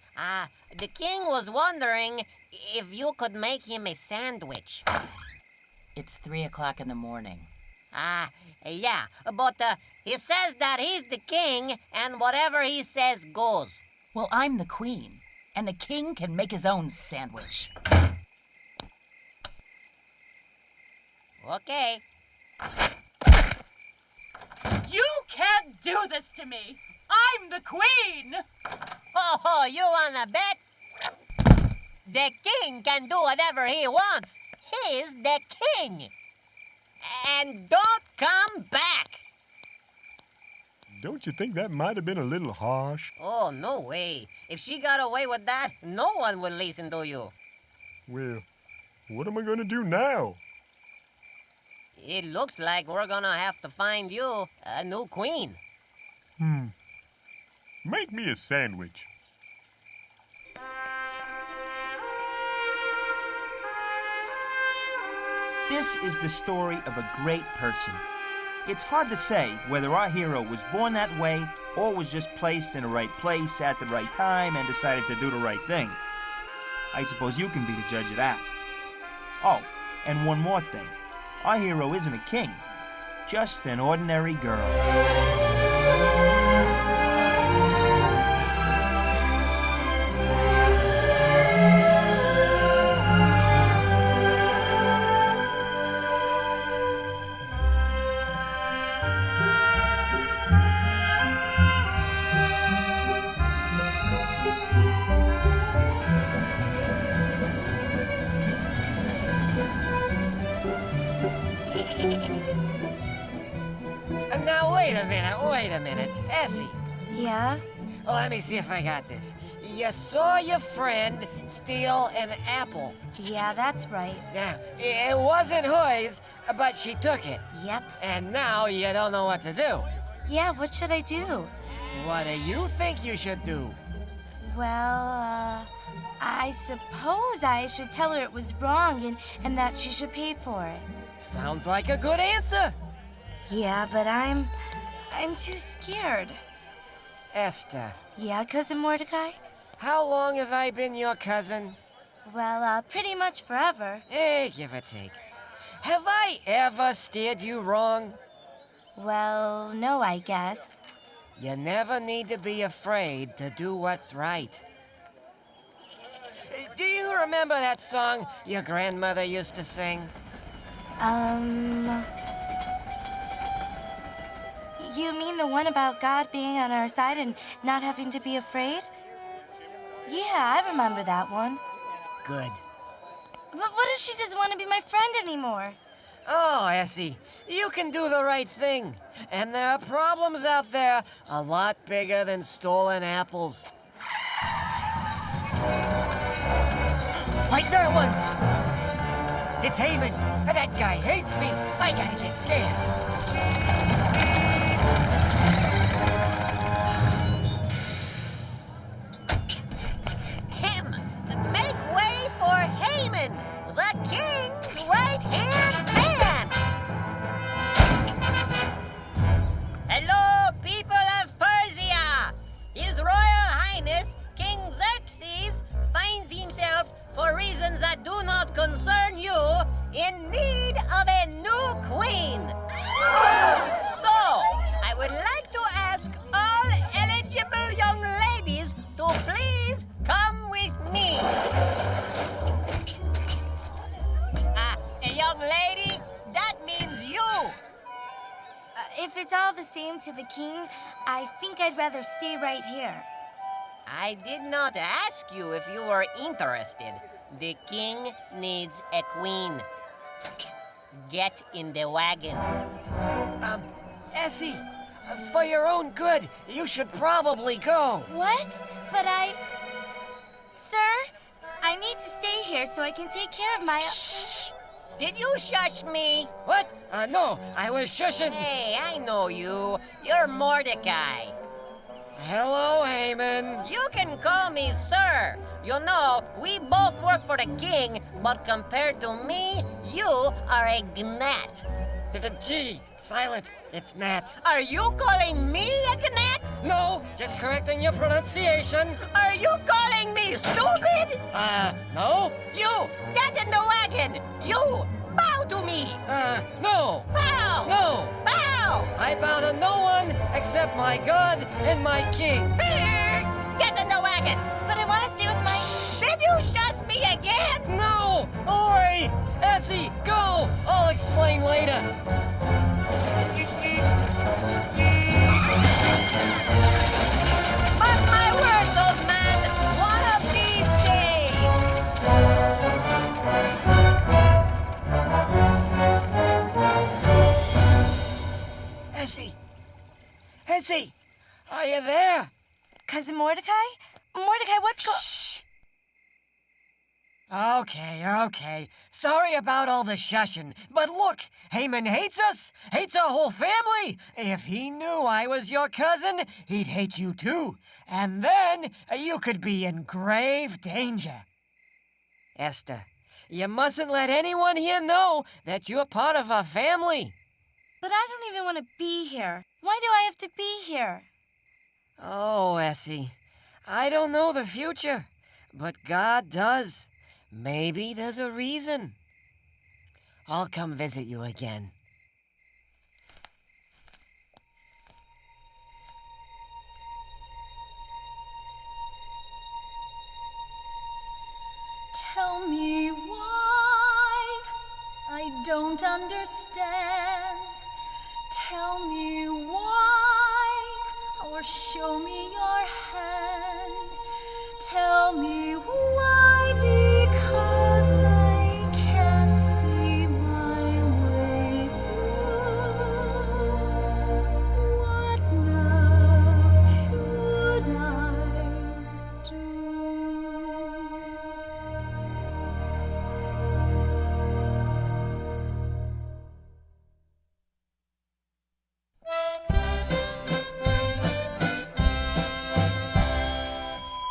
the king was wondering if you could make him a sandwich. It's 3 o'clock in the morning. Yeah, but he says that he's the king, and whatever he says goes. Well, I'm the queen, and the king can make his own sandwich. Okay. You can't do this to me! I'm the queen! Oh, you wanna bet? The king can do whatever he wants. He's the king. And don't come back. Don't you think that might have been a little harsh? Oh, no way. If she got away with that, no one would listen to you. Well, what am I gonna do now? It looks like we're gonna have to find you a new queen. Make me a sandwich. This is the story of a great person. It's hard to say whether our hero was born that way or was just placed in the right place at the right time and decided to do the right thing. I suppose you can be the judge of that. Oh, and one more thing. Our hero isn't a king, just an ordinary girl. Now, wait a minute. Essie, Yeah? let me see if I got this. You saw your friend steal an apple. Yeah, that's right. Now, it wasn't hers, but she took it. Yep. And now you don't know what to do. Yeah, what should I do? What do you think you should do? Well, I suppose I should tell her it was wrong and that she should pay for it. Sounds like a good answer. Yeah, but I'm too scared. Esther, Yeah, Cousin Mordecai? how long have I been your cousin? Well, pretty much forever. Give or take. Have I ever steered you wrong? Well, no, I guess. You never need to be afraid to do what's right. Do you remember that song your grandmother used to sing? You mean the one about God being on our side and not having to be afraid? Yeah, I remember that one. Good. But what if she doesn't want to be my friend anymore? Oh, Essie, you can do the right thing. And there are problems out there a lot bigger than stolen apples. Like that one! It's Haman. That guy hates me. I gotta get scarce. Make way for Haman, the king's right-hand man! Hello, people of Persia! His Royal Highness, King Xerxes, finds himself, for reasons that do not concern you, in need of a new queen. So, I would like to ask all eligible young ladies to please come with me. A young lady, that means you. If it's all the same to the king, I think I'd rather stay right here. I did not ask you if you were interested. The king needs a queen. Get in the wagon. Essie, for your own good, you should probably go. What? But Sir, I need to stay here so I can take care of my... Shh! Did you shush me? What? No, I was shushing. Hey, I know you. You're Mordecai. Hello, Haman. You can call me sir. You know, we both work for the king, but compared to me, you are a gnat. It's a G. Silent. It's Nat. Are you calling me a gnat? No, just correcting your pronunciation. Are you calling me stupid? No? You, get in the wagon! You, bow to me! No. Bow! No. Bow! I bow to no one except my God and my king. Get in the wagon! But I want to stay with my... Did you shush me again? No! Oi! Essie, go! I'll explain later. Mark my words, old man! One of these days! Essie! Essie! Are you there? Cousin Mordecai? Mordecai, what's Okay. Sorry about all the shushing. But look, Haman hates us. Hates our whole family. If he knew I was your cousin, he'd hate you too. And then you could be in grave danger. Esther, you mustn't let anyone here know that you're part of our family. But I don't even want to be here. Why do I have to be here? Oh, Essie, I don't know the future, but God does. Maybe there's a reason. I'll come visit you again. Tell me why I don't understand. Tell me why, or show me your hand. Tell me why, because I can't see my way through. What now should I do?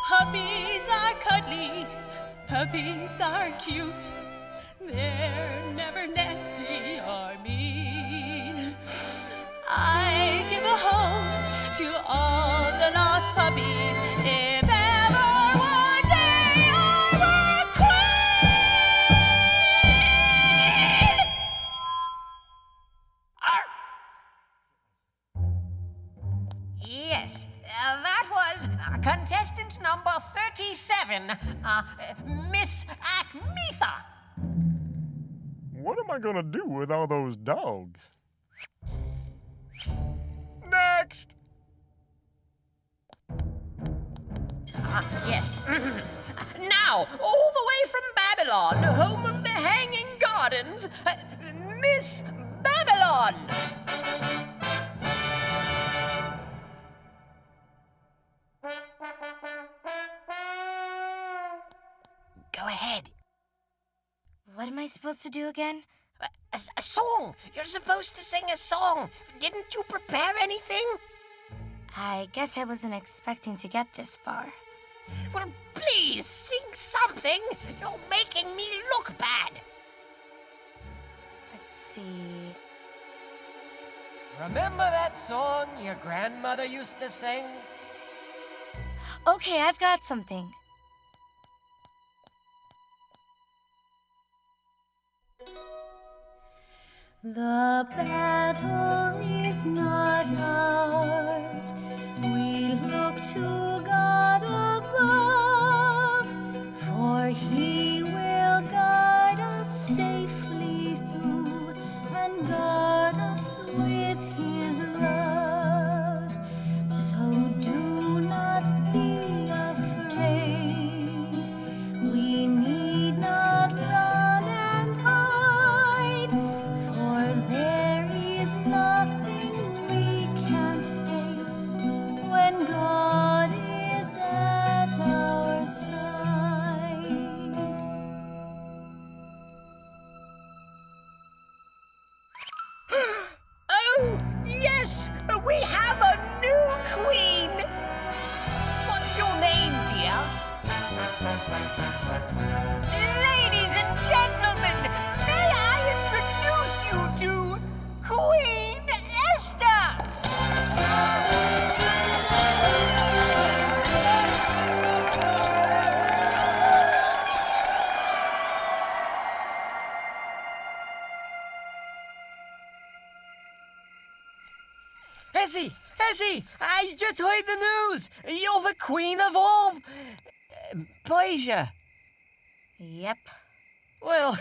Puppies are cuddly, puppies are cute. They're never nasty or mean. I give a home to all the lost puppies. If ever one day I were queen! Yes, that was contestant number 37, Miss Ackmetha. What am I gonna do with all those dogs? Next! Yes. Now, all the way from Babylon, home of the Hanging Gardens, Miss Babylon. Go ahead. What am I supposed to do again? A song. You're supposed to sing a song. Didn't you prepare anything? I guess I wasn't expecting to get this far. Well, please sing something. You're making me look bad. Let's see. Remember that song your grandmother used to sing? Okay, I've got something. The battle is not ours. We look to God above, for He will guide us safely through and guard us with His love. So do not be afraid. We need not run and hide, for there is nothing we can't face when God is Ladies and gentlemen, may I introduce you to Queen Esther! Essie, I just heard the news. You're the queen of all Persia. Yep. Well,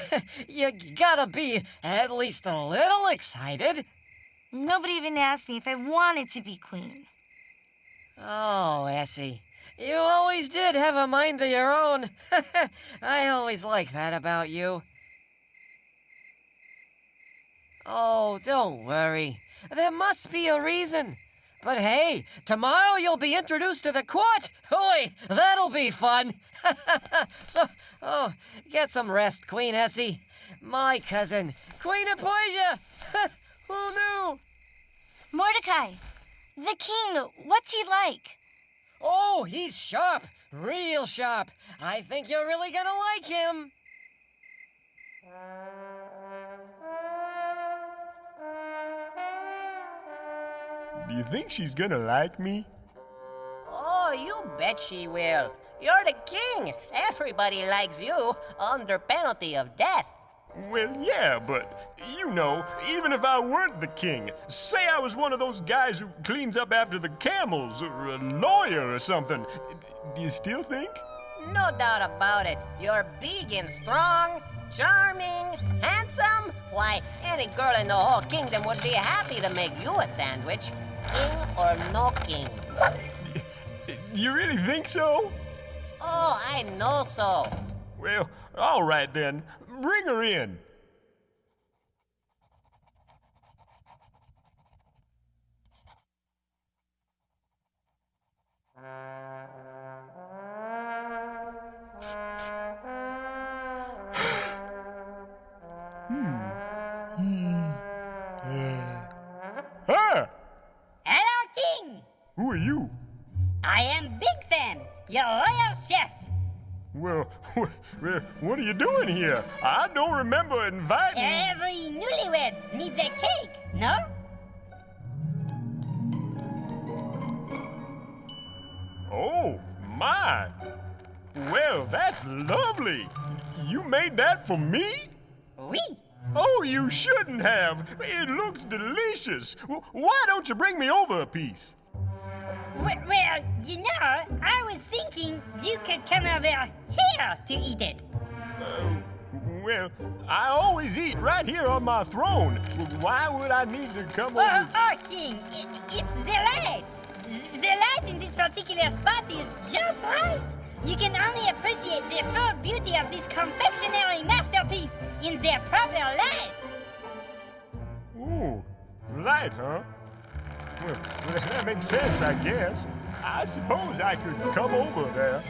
you gotta be at least a little excited. Nobody even asked me if I wanted to be queen. Oh, Essie, you always did have a mind of your own. I always liked that about you. Oh, don't worry. There must be a reason. But hey, tomorrow you'll be introduced to the court. Oi, that'll be fun. Get some rest, Queen Essie. My cousin, Queen of Persia. Who knew? Mordecai, the king, what's he like? Oh, he's sharp, real sharp. I think you're really gonna like him. Do you think she's gonna like me? Oh, you bet she will. You're the king. Everybody likes you under penalty of death. Well, yeah, but, you know, even if I weren't the king, say I was one of those guys who cleans up after the camels, or a lawyer or something, do you still think? No doubt about it. You're big and strong, charming, handsome. Why, any girl in the whole kingdom would be happy to make you a sandwich. King or no king. You really think so? Oh, I know so. Well, all right then. Bring her in. Ah! Hello, King! Who are you? I am Big Fan, your royal chef. Well, what are you doing here? I don't remember inviting... Every newlywed needs a cake, no? Oh, my! Well, that's lovely! You made that for me? Oui. Oh, you shouldn't have! It looks delicious! Why don't you bring me over a piece? Well, you know, I was thinking you could come over here to eat it. Well, I always eat right here on my throne. Why would I need to come over? Oh, King, it's the light. The light in this particular spot is just right. You can only appreciate the full beauty of this confectionery masterpiece in their proper light. Ooh, light, huh? Well, that makes sense, I guess. I suppose I could come over there.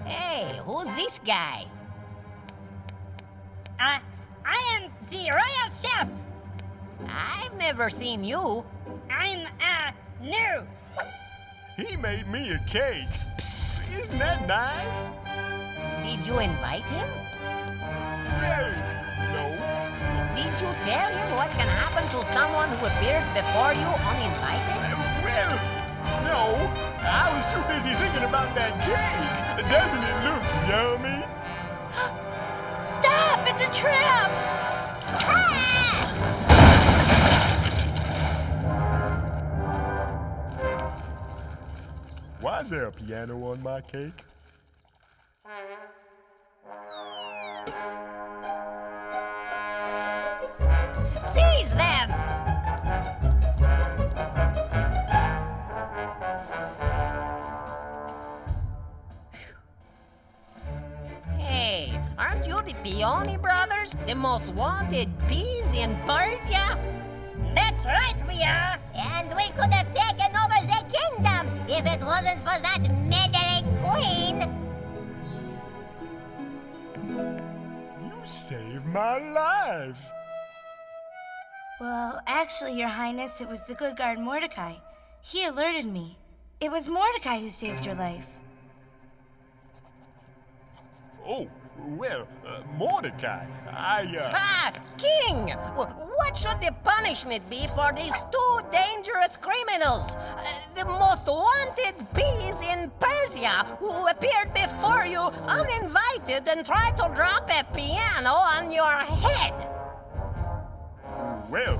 Hey, who's this guy? I am the royal chef. I've never seen you. I'm, new. He made me a cake. Isn't that nice? Did you invite him? No. Did you tell him what can happen to someone who appears before you uninvited? Well, no. I was too busy thinking about that cake. Doesn't it look yummy? Stop! It's a trap! Why is there a piano on my cake? Seize them! Hey, aren't you the Peony brothers? The most wanted peas in Persia? That's right, we are. And we could have taken over the kingdom if it wasn't for that meddling queen. You saved my life. Well, actually, Your Highness, it was the good guard Mordecai. He alerted me. It was Mordecai who saved your life. Oh, well, Mordecai, Ah, King! What should the punishment be for these two dangerous criminals? The most wanted bees in Persia who appeared before you uninvited and tried to drop a piano on your head. Well,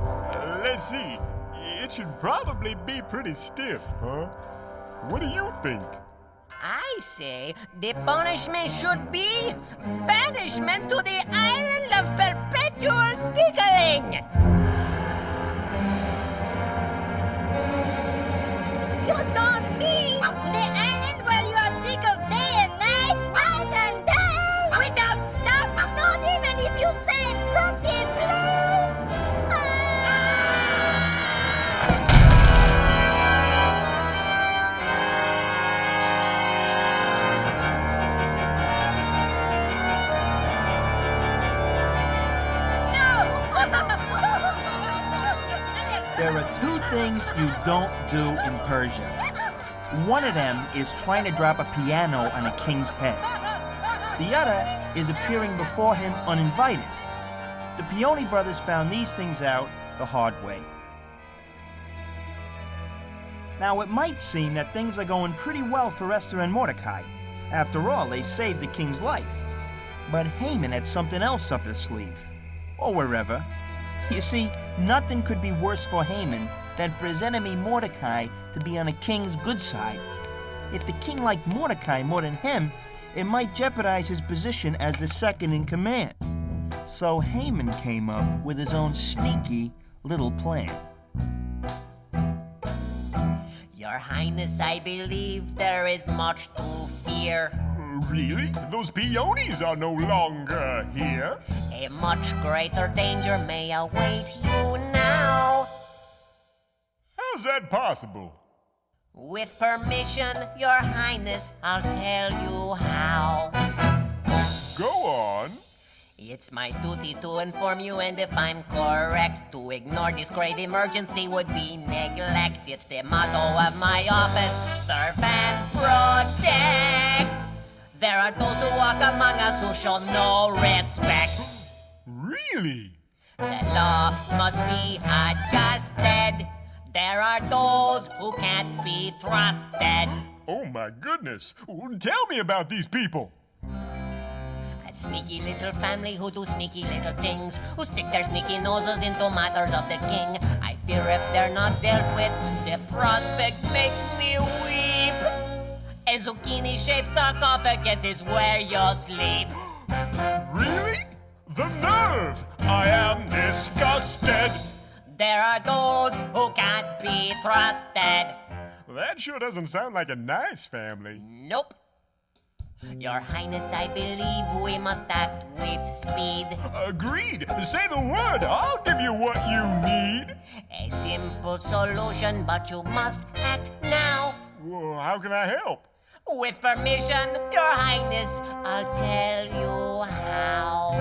let's see. It should probably be pretty stiff, huh? What do you think? I say the punishment should be banishment to the island of perpetual tickling. You don't mean the island where you are tickled day and night, night and day, without stop, not even if you say pretty please. There are two things you don't do in Persia. One of them is trying to drop a piano on a king's head. The other is appearing before him uninvited. The Peony brothers found these things out the hard way. Now, it might seem that things are going pretty well for Esther and Mordecai. After all, they saved the king's life. But Haman had something else up his sleeve. Or wherever. You see, nothing could be worse for Haman than for his enemy Mordecai to be on a king's good side. If the king liked Mordecai more than him, it might jeopardize his position as the second in command. So Haman came up with his own sneaky little plan. Your Highness, I believe there is much to fear. Really? Those peonies are no longer here. A much greater danger may await you now. How's that possible? With permission, Your Highness, I'll tell you how. Go on. It's my duty to inform you, and if I'm correct, to ignore this great emergency would be neglect. It's the motto of my office, serve and protect. There are those who walk among us who show no respect. Really? The law must be adjusted. There are those who can't be trusted. Oh my goodness. Tell me about these people. A sneaky little family who do sneaky little things, who stick their sneaky noses into matters of the king. I fear if they're not dealt with, the prospect makes me weep. A zucchini-shaped sarcophagus is where you'll sleep. Really? The nerve! I am disgusted. There are those who can't be trusted. That sure doesn't sound like a nice family. Nope. Your Highness, I believe we must act with speed. Agreed. Say the word. I'll give you what you need. A simple solution, but you must act now. Well, how can I help? With permission, Your Highness, I'll tell you how.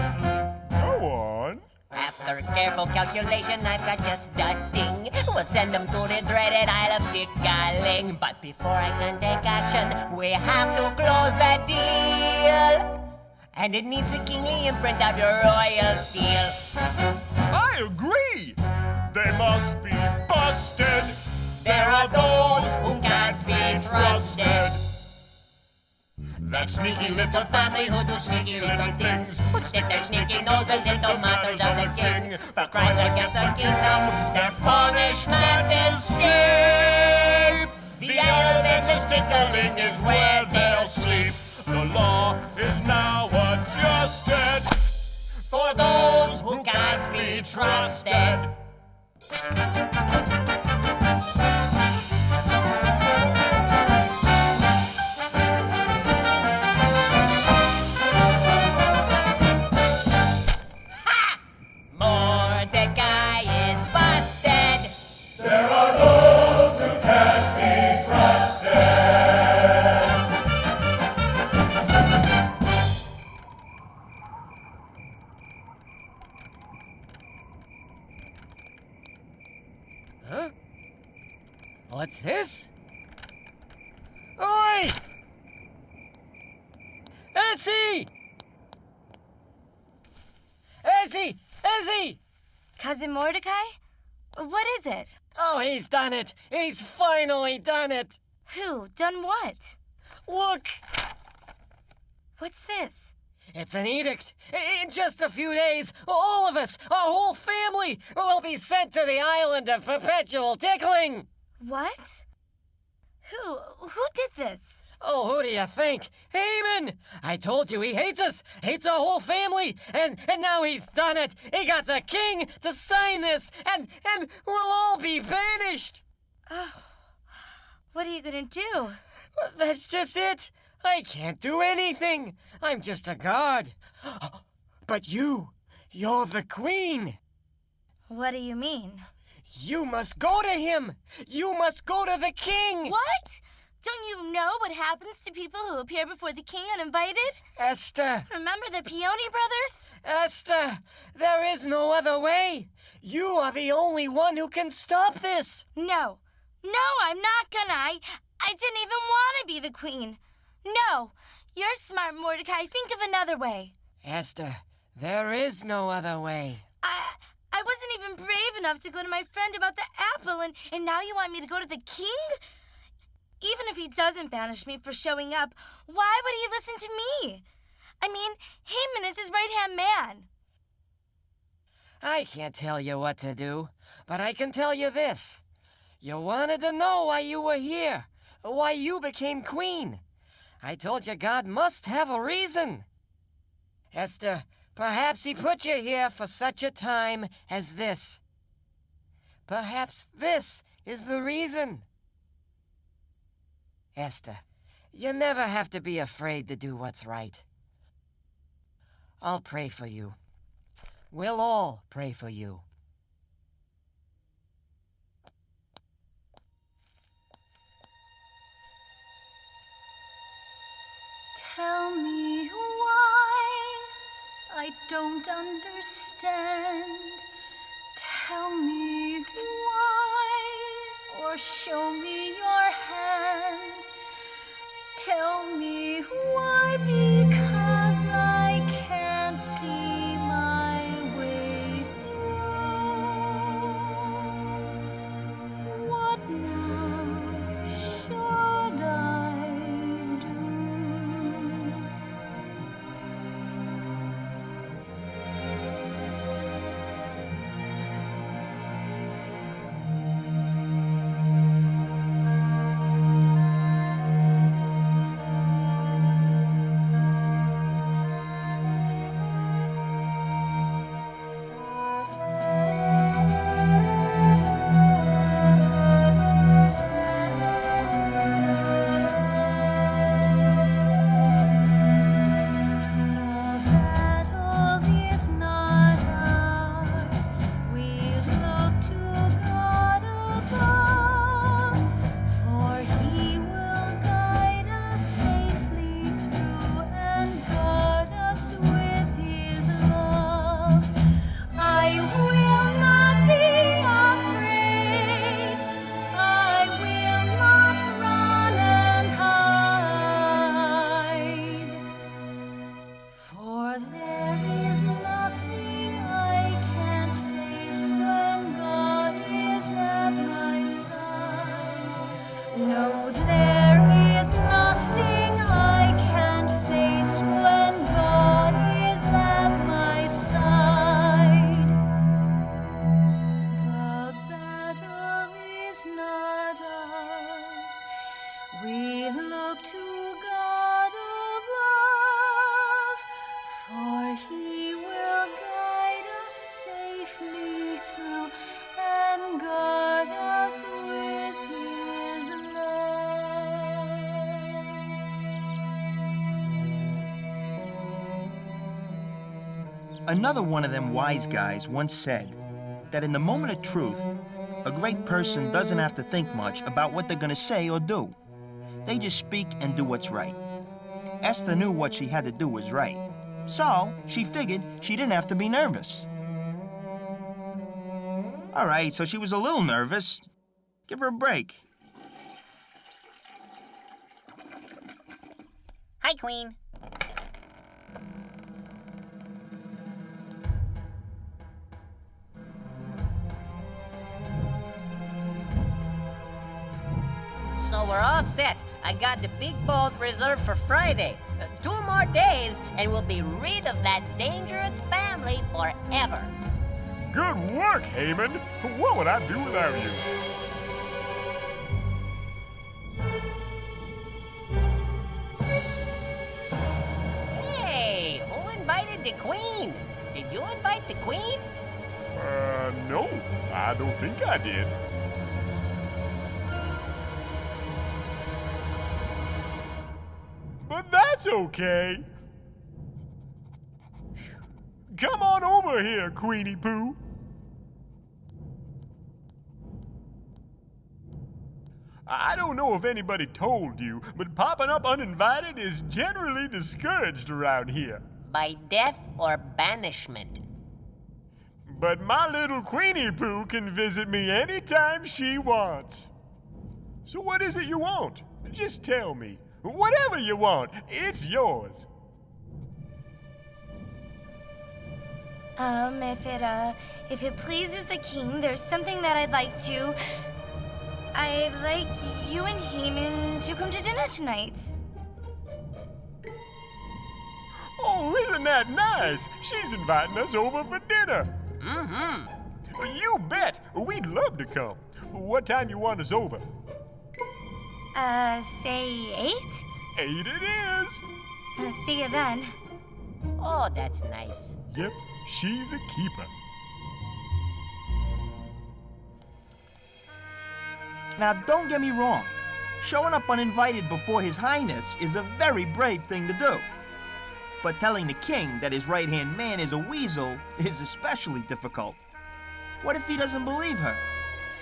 Go on. After careful calculation, I've got just the thing. We'll send them to the dreaded Isle of Tickling. But before I can take action, we have to close the deal. And it needs a kingly imprint of your royal seal. I agree. They must be busted. There are those who can't be trusted. That sneaky little family who do sneaky little things, who stick their sneaky noses into matters of the king. For crimes against the kingdom, their punishment is steep. The Isle of Endless Tickling is where they'll sleep. The law is now adjusted For those who can't be trusted. Mordecai is busted. There are those who can't be trusted. Huh? What's this? Essie! Essie! Essie! Cousin Mordecai? What is it? Oh, he's done it. He's finally done it. Who? Done what? Look! What's this? It's an edict. In just a few days, all of us, our whole family, will be sent to the island of perpetual tickling. What? Who did this? Oh, who do you think? Haman! I told you he hates us, hates our whole family, and now he's done it. He got the king to sign this, and we'll all be banished. Oh, what are you gonna do? That's just it. I can't do anything. I'm just a guard. But you're the queen. What do you mean? You must go to him. You must go to the king. What? Don't you know what happens to people who appear before the king uninvited? Esther. Remember the Peony brothers? Esther, there is no other way. You are the only one who can stop this. No, I'm not gonna. I didn't even want to be the queen. No, you're smart, Mordecai. Think of another way. Esther, there is no other way. I wasn't even brave enough to go to my friend about the apple, and now you want me to go to the king? Even if he doesn't banish me for showing up, why would he listen to me? I mean, Haman is his right-hand man. I can't tell you what to do, but I can tell you this. You wanted to know why you were here, why you became queen. I told you God must have a reason. Esther, perhaps he put you here for such a time as this. Perhaps this is the reason. Esther, you never have to be afraid to do what's right. I'll pray for you. We'll all pray for you. Tell me why I don't understand. Tell me why, or show me your hand. Tell me why, because I can't see my way through. What now should I do? Another one of them wise guys once said that in the moment of truth, a great person doesn't have to think much about what they're gonna say or do. They just speak and do what's right. Esther knew what she had to do was right, so she figured she didn't have to be nervous. All right, so she was a little nervous. Give her a break. Hi, Queen. set. I got the big boat reserved for Friday. 2 more days, and we'll be rid of that dangerous family forever. Good work, Haman. What would I do without you? Hey, who invited the Queen? Did you invite the Queen? No, I don't think I did. But that's okay. Come on over here, Queenie Pooh. I don't know if anybody told you, but popping up uninvited is generally discouraged around here. By death or banishment? But my little Queenie Pooh can visit me anytime she wants. So what is it you want? Just tell me. Whatever you want, it's yours. If it pleases the king, there's something that I'd like to... I'd like you and Haman to come to dinner tonight. Oh, isn't that nice? She's inviting us over for dinner. Mm-hmm. You bet. We'd love to come. What time you want us over? Say 8? 8 it is. See you then. Oh, that's nice. Yep, she's a keeper. Now, don't get me wrong. Showing up uninvited before His Highness is a very brave thing to do. But telling the king that his right-hand man is a weasel is especially difficult. What if he doesn't believe her?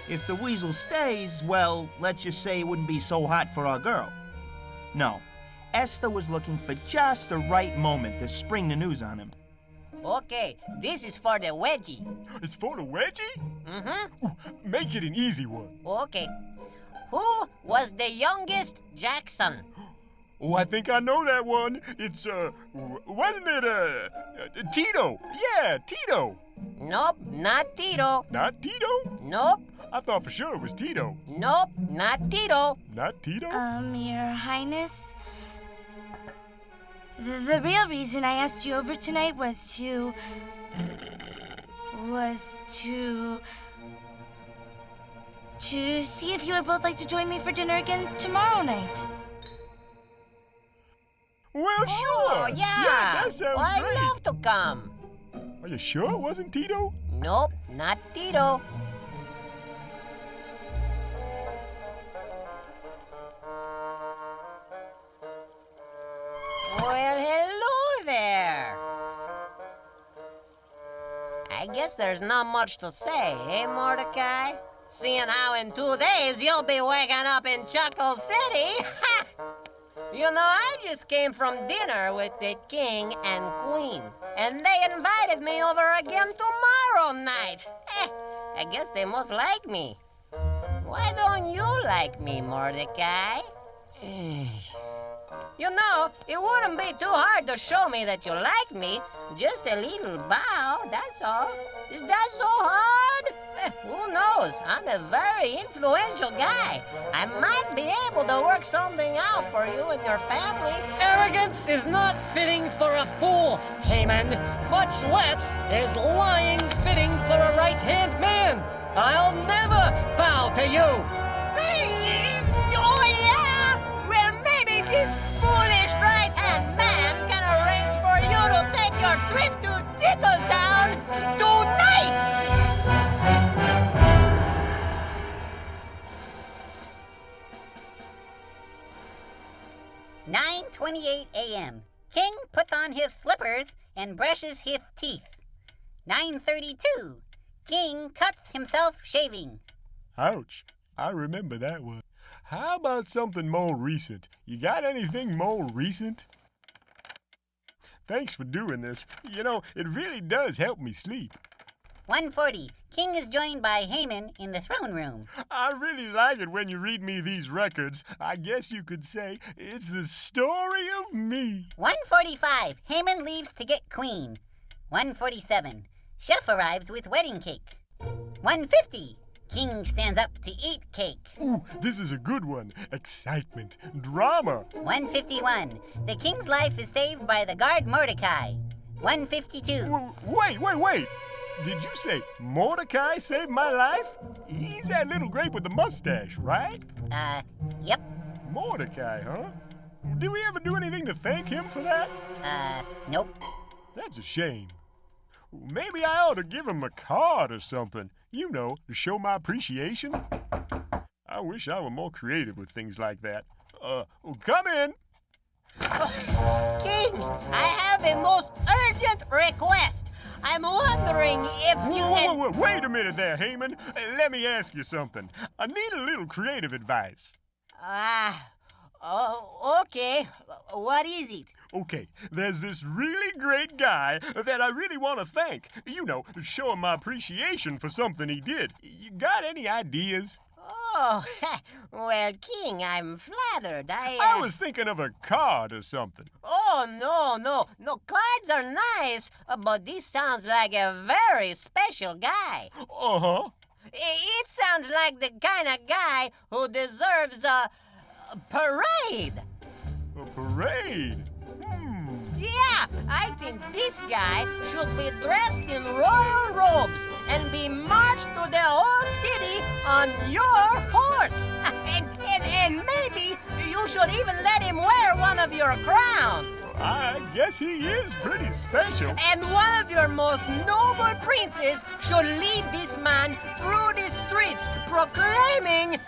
If the weasel stays, well, let's just say it wouldn't be so hot for our girl. No, Esther was looking for just the right moment to spring the news on him. Okay, this is for the wedgie. It's for the wedgie? Mm-hmm. Make it an easy one. Okay. Who was the youngest Jackson? Oh, I think I know that one. It's, wasn't it, Tito? Yeah, Tito. Nope, not Tito. Not Tito? Nope. I thought for sure it was Tito. Nope, not Tito. Not Tito? Your Highness? The real reason I asked you over tonight was to see if you would both like to join me for dinner again tomorrow night. Well, sure. Oh, yeah. That sounds great. I'd love to come. Are you sure it wasn't Tito? Nope, not Tito. Well, hello there. I guess there's not much to say, eh, Mordecai? Seeing how in 2 days you'll be waking up in Chuckle City. You know, I just came from dinner with the king and queen, and they invited me over again tomorrow night. I guess they must like me. Why don't you like me, Mordecai? You know, it wouldn't be too hard to show me that you like me. Just a little bow, that's all. Is that so hard? Who knows? I'm a very influential guy. I might be able to work something out for you and your family. Arrogance is not fitting for a fool, Haman. Much less is lying fitting for a right-hand man. I'll never bow to you. Oh, yeah? Well, maybe this foolish right-hand man can arrange for you to take your trip to Tickletown tonight! 9:28 a.m. King puts on his slippers and brushes his teeth. 9:32. King cuts himself shaving. Ouch. I remember that one. How about something more recent? You got anything more recent? Thanks for doing this. You know, it really does help me sleep. 1:40. King is joined by Haman in the throne room. I really like it when you read me these records. I guess you could say it's the story of me. 1:45. Haman leaves to get queen. 1:47. Chef arrives with wedding cake. 1:50. king stands up to eat cake. Ooh, this is a good one. Excitement. Drama. 151. The king's life is saved by the guard Mordecai. 152. Wait. Did you say Mordecai saved my life? He's that little grape with the mustache, right? Yep. Mordecai, huh? Did we ever do anything to thank him for that? Nope. That's a shame. Maybe I ought to give him a card or something. You know, to show my appreciation. I wish I were more creative with things like that. Come in. King, I have a most urgent request. I'm wondering if you can... Wait a minute there, Haman. Let me ask you something. I need a little creative advice. Okay. What is it? Okay, there's this really great guy that I really want to thank. You know, show him my appreciation for something he did. You got any ideas? Oh, well, King, I'm flattered. I was thinking of a card or something. Oh, no. Cards are nice, but this sounds like a very special guy. Uh-huh. It sounds like the kind of guy who deserves a parade. A parade? Yeah, I think this guy should be dressed in royal robes and be marched through the whole city on your horse. And maybe you should even let him wear one of your crowns. I guess he is pretty special. And one of your most noble princes should lead this man through the streets proclaiming,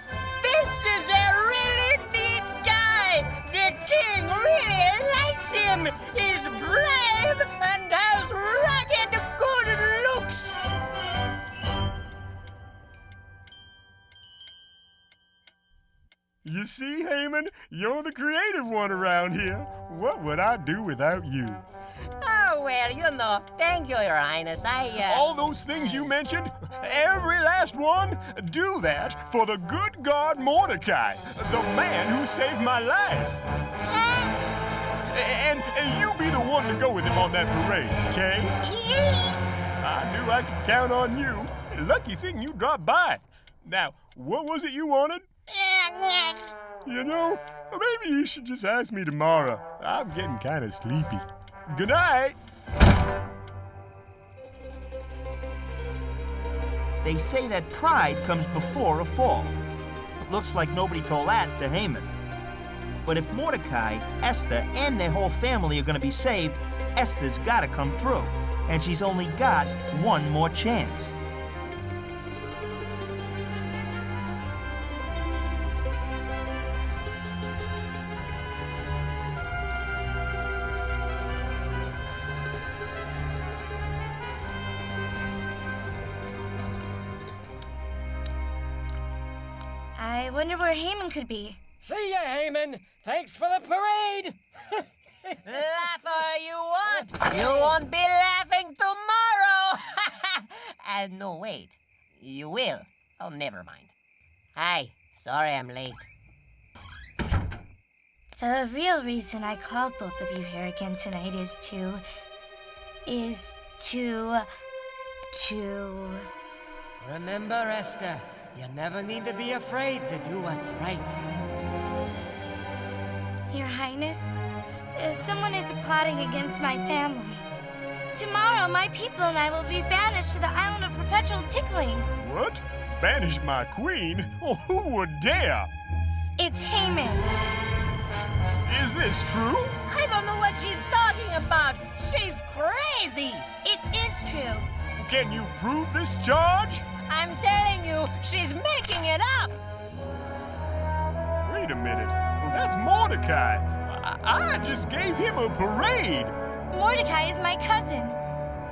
"This is a really neat guy. The king really likes him. He's brave and has rugged good looks." You see, Haman, you're the creative one around here. What would I do without you? Oh, well, you know, thank you, Your Highness. All those things you mentioned, every last one, do that for the good God Mordecai, the man who saved my life. And you be the one to go with him on that parade, okay? I knew I could count on you. Lucky thing you dropped by. Now, what was it you wanted? You know, maybe you should just ask me tomorrow. I'm getting kind of sleepy. Good night. They say that pride comes before a fall. Looks like nobody told that to Haman. But if Mordecai, Esther, and their whole family are gonna be saved, Esther's gotta come through. And she's only got one more chance. I wonder where Haman could be. See ya, Haman. Thanks for the parade. Laugh all you want. You won't be laughing tomorrow. No, wait. You will. Oh, never mind. Hi. Sorry I'm late. The real reason I called both of you here again tonight is to... Remember, Esther, you never need to be afraid to do what's right. Your Highness, someone is plotting against my family. Tomorrow, my people and I will be banished to the island of perpetual tickling. What? Banish my queen? Oh, who would dare? It's Haman. Is this true? I don't know what she's talking about. She's crazy. It is true. Can you prove this charge? I'm telling you, she's making it up. Wait a minute. Well, that's Mordecai. I just gave him a parade. Mordecai is my cousin.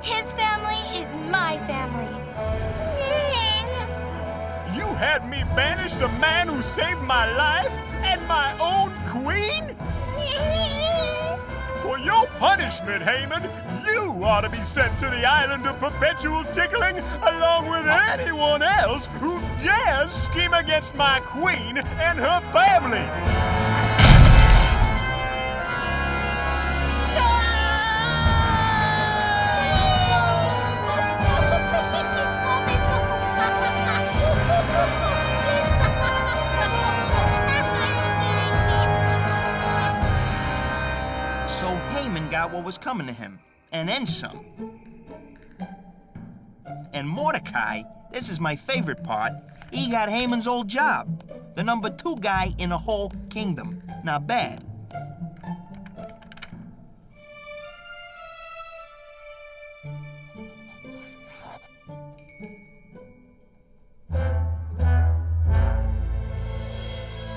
His family is my family. You had me banish the man who saved my life and my own queen? For your punishment, Haman, you ought to be sent to the island of perpetual tickling along with anyone else who dares scheme against my queen and her family. So Haman got what was coming to him, and then some. And Mordecai, this is my favorite part, he got Haman's old job. The number 2 guy in the whole kingdom. Not bad.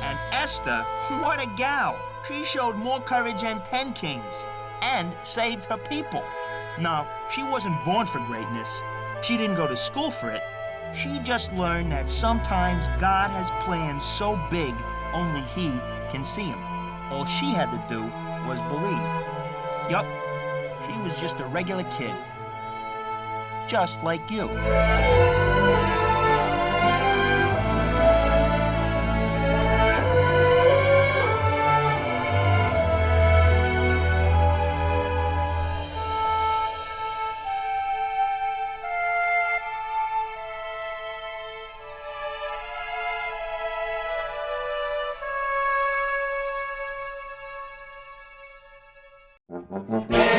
And Esther, what a gal! She showed more courage than 10 kings and saved her people. Now, she wasn't born for greatness. She didn't go to school for it. She just learned that sometimes God has plans so big only He can see them. All she had to do was believe. Yup, she was just a regular kid. Just like you.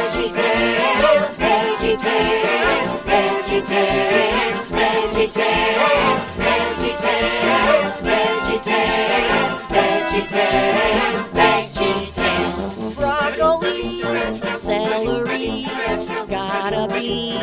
VeggieTales, VeggieTales, VeggieTales, VeggieTales, VeggieTales, VeggieTales, VeggieTales, VeggieTales. Broccoli, celery, gotta be